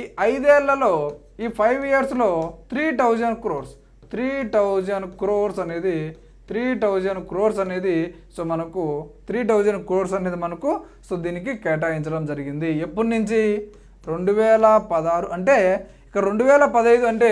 ఈ 5 ఏళ్లలో ఈ 5 ఇయర్స్లో 3000 crores అనేది సో మనకు 3000 crores అనేది మనకు సో దీనికి కేటాయించడం జరిగింది. ఎప్పటి నుంచి 2016 అంటే ఇక 2015 అంటే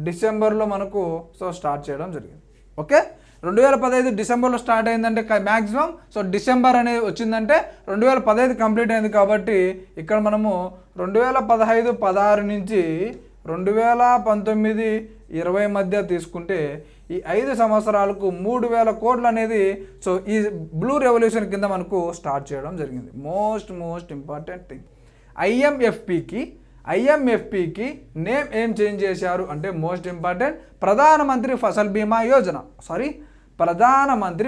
డిసెంబర్లో మనకు సో స్టార్ట్ చేయడం జరిగింది. ఓకే, 2015 డిసెంబర్లో స్టార్ట్ అయిందంటే మ్యాక్సిమం సో డిసెంబర్ అనేది వచ్చిందంటే 2015 కంప్లీట్ అయింది. కాబట్టి ఇక్కడ మనము 2015-16 నుంచి 2019-20 మధ్య తీసుకుంటే ఈ 5 సంవత్సరాలకు 3000 కోట్లు అనేది సో ఈ బ్లూ రెవల్యూషన్ కింద మనకు స్టార్ట్ చేయడం జరిగింది. మోస్ట్ ఇంపార్టెంట్ థింగ్, ఐఎంఎఫ్పికి నేమ్ ఏం చేంజ్ చేశారు అంటే మోస్ట్ ఇంపార్టెంట్ ప్రధానమంత్రి ఫసల్ బీమా యోజన, ప్రధానమంత్రి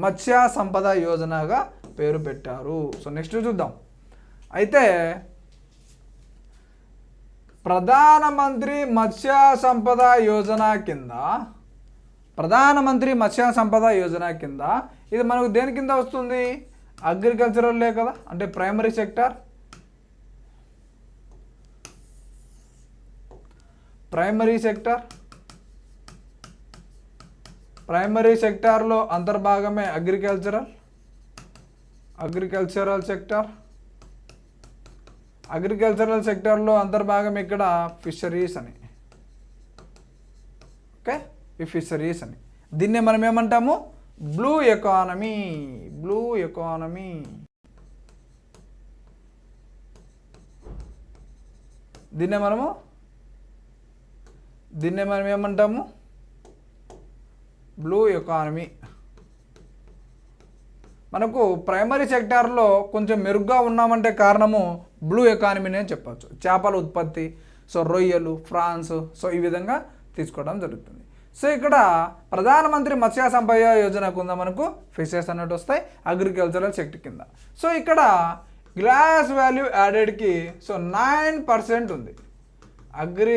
మత్స్య సంపద యోజనగా పేరు పెట్టారు. సో నెక్స్ట్ చూద్దాం. అయితే ప్రధానమంత్రి మత్స్య సంపద యోజన కింద ఇది మనకు దేని కింద వస్తుంది? అగ్రికల్చరల్లే కదా, అంటే ప్రైమరీ సెక్టార్లో అంతర్భాగమే అగ్రికల్చరల్ సెక్టార్లో అంతర్భాగం ఇక్కడ ఫిషరీస్ అని. ఓకే, ఈ ఫిషరీస్ అని దీన్నే మనం ఏమంటాము? Blue economy. దీన్నే మనం ఏమంటాము? Blue economy. మనకు ప్రైమరీ సెక్టార్లో కొంచెం మెరుగ్గా ఉన్నామంటే కారణము బ్లూ ఎకానమీనే చెప్పచ్చు. చేపల ఉత్పత్తి, సో రొయ్యలు, ఫ్రాన్స్, సో ఈ విధంగా తీసుకోవడం జరుగుతుంది. సో ఇక్కడ ప్రధానమంత్రి మత్స్య సంపద యోజన కింద మనకు ఫిషెస్ అన్నట్టు వస్తాయి అగ్రికల్చరల్ సెక్టర్ కింద. సో ఇక్కడ గ్రాస్ వాల్యూ యాడెడ్కి సో 9% ఉంది. అగ్రి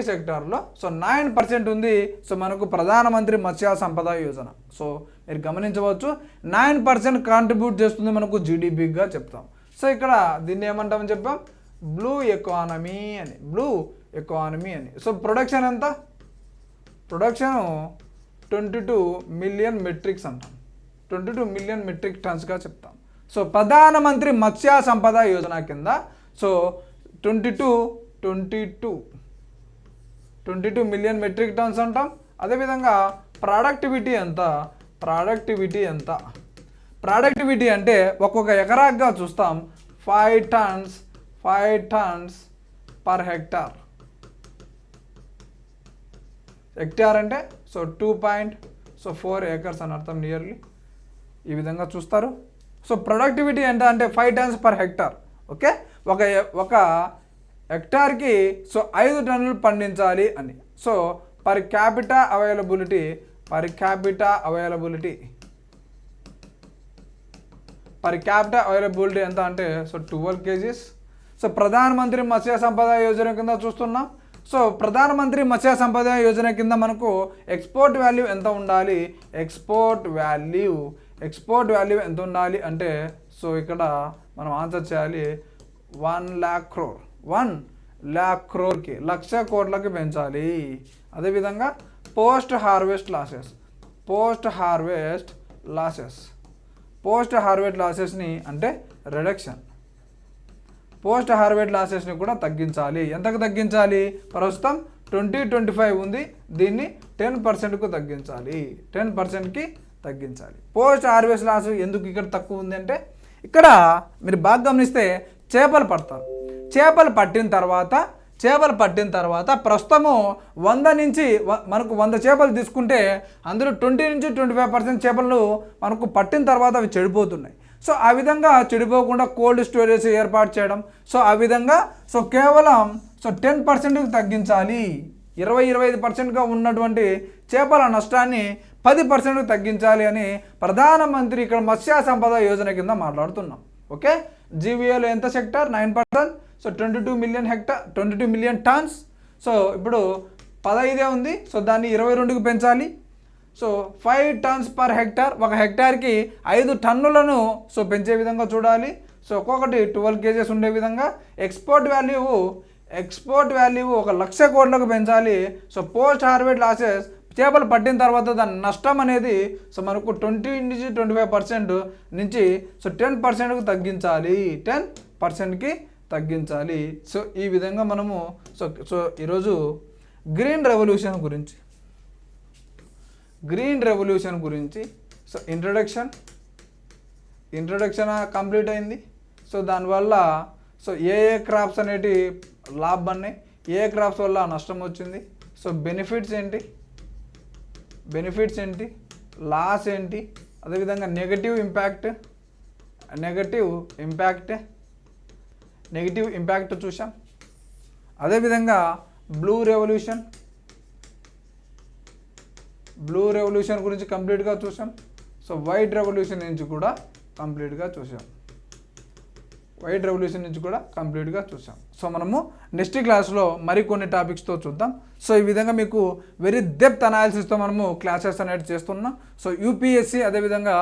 సెక్టార్లో సో 9% ఉంది. సో మనకు ప్రధానమంత్రి మత్స్య సంపద యోజన. సో మీరు గమనించవచ్చు 9% కాంట్రిబ్యూట్ చేస్తుంది మనకు జీడిపిగా చెప్తాం. సో ఇక్కడ దీన్ని ఏమంటామని చెప్పాం? బ్లూ ఎకానమీ అని. సో ప్రొడక్షన్ ఎంత? ప్రొడక్షన్ 22 మిలియన్ మెట్రిక్స్ అంటాం, 22 మిలియన్ మెట్రిక్ టన్స్గా చెప్తాం. సో ప్రధానమంత్రి మత్స్య సంపద యోజన కింద సో 22 మిలియన్ మెట్రిక్ టన్స్ అంటాం. అదేవిధంగా ప్రొడక్టివిటీ అంటే ఒక్కొక్క ఎకరాగా చూస్తాం 5 టన్స్ పర్ హెక్టార్. హెక్టార్ అంటే సో 2.4 acres అని అర్థం నియర్లీ. ఈ విధంగా చూస్తారు. సో ప్రొడక్టివిటీ ఎంత అంటే 5 టన్స్ పర్ హెక్టార్. ఓకే, ఒక హెక్టార్కి సో 5 టన్నులు పండించాలి అని. సో పర్ క్యాపిటా అవైలబిలిటీ ఎంత అంటే సో 12 kgs. సో ప్రధానమంత్రి మత్స్య సంపద యోజన కింద చూస్తున్నాం. సో ప్రధానమంత్రి మత్స్య సంపద యోజన కింద మనకు ఎక్స్పోర్ట్ వాల్యూ ఎంత ఉండాలి? ఎక్స్పోర్ట్ వాల్యూ ఎంత ఉండాలి అంటే సో ఇక్కడ మనం ఆన్సర్ చేయాలి 1 lakh crore. 1 lakh crore, 1,00,000 కోట్లకి పెంచాలి. అదేవిధంగా పోస్ట్ హార్వెస్ట్ లాసెస్ని అంటే రిడక్షన్. పోస్ట్ హార్వెస్ట్ లాసెస్ని కూడా తగ్గించాలి. ఎంతకు తగ్గించాలి? ప్రస్తుతం 2025 ఉంది, దీన్ని 10%కు తగ్గించాలి, 10%కి తగ్గించాలి. పోస్ట్ హార్వెస్ట్ లాస్ ఎందుకు ఇక్కడ తక్కువ ఉంది అంటే, ఇక్కడ మీరు బాగా గమనిస్తే చేపలు పడతారు. చేపలు పట్టిన తర్వాత ప్రస్తుతము 100 నుంచి మనకు 100 చేపలు తీసుకుంటే అందులో 20 నుంచి 25% చేపలు మనకు పట్టిన తర్వాత అవి చెడిపోతున్నాయి. సో ఆ విధంగా చెడిపోకుండా కోల్డ్ స్టోరేజ్ ఏర్పాటు చేయడం, సో ఆ విధంగా కేవలం 10%కి తగ్గించాలి. 20-25%గా ఉన్నటువంటి చేపల నష్టాన్ని 10%కి తగ్గించాలి అని ప్రధానమంత్రి ఇక్కడ మత్స్య సంపద యోజన కింద మాట్లాడుతున్నాం. ఓకే, జీవీఏలో ఎంత sector 9%, so 22 million tons. So ఇప్పుడు 15 ఉంది, సో దాన్ని 22కి పెంచాలి. సో 5 టన్స్ పర్ హెక్టార్, ఒక హెక్టార్కి 5 టన్నులను పెంచే విధంగా చూడాలి. సో ఒక్కొక్కటి 12 కేజెస్ ఉండే విధంగా. ఎక్స్పోర్ట్ వాల్యూ 1,00,000 కోట్లకు పెంచాలి. సో పోస్ట్ హార్వెస్ట్ లాసెస్, చేపలు పట్టిన తర్వాత దాని నష్టం అనేది మనకు 20 నుంచి 25% నుంచి 10%కు తగ్గించాలి, 10%కి తగ్గించాలి. సో ఈ విధంగా మనము ఈరోజు గ్రీన్ రెవల్యూషన్ గురించి సో ఇంట్రడక్షన్ కంప్లీట్ అయింది. సో దానివల్ల ఏ క్రాప్స్ అనేటి లాభాన్ని, ఏ క్రాప్స్ వల్ల నష్టం వచ్చింది, సో బెనిఫిట్స్ ఏంటి, లాస్ ఏంటి, అదేవిధంగా నెగటివ్ ఇంపాక్ట్ చూసాం. అదేవిధంగా బ్లూ రెవల్యూషన్ గురించి కంప్లీట్గా చూసాం. సో వైట్ రెవల్యూషన్ నుంచి కూడా కంప్లీట్గా చూసాం. సో మనము నెక్స్ట్ క్లాస్లో మరికొన్ని టాపిక్స్తో చూద్దాం. సో ఈ విధంగా మీకు వెరీ డెప్త్ అనాలిసిస్తో మనము క్లాసెస్ అనేది చేస్తున్నాం. సో యూపీఎస్సీ అదేవిధంగా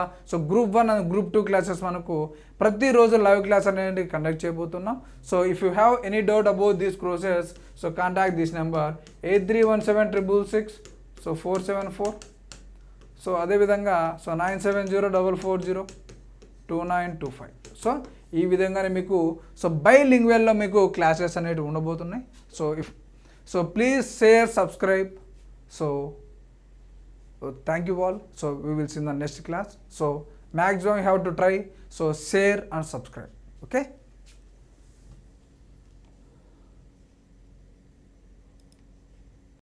గ్రూప్ 1 అండ్ గ్రూప్ 2 క్లాసెస్ మనకు ప్రతిరోజు లైవ్ క్లాస్ అనేది కండక్ట్ చేయబోతున్నాం. So if you have any doubt about these courses, so contact this number 8317660474. So అదేవిధంగా 9704402925. సో ఈ విధంగానే మీకు బైలింగ్వల్లో మీకు క్లాసెస్ అనేవి ఉండబోతున్నాయి. So please share, subscribe. So thank you all. So we will see in the next class. So maximum you have to try. So share and subscribe. Okay.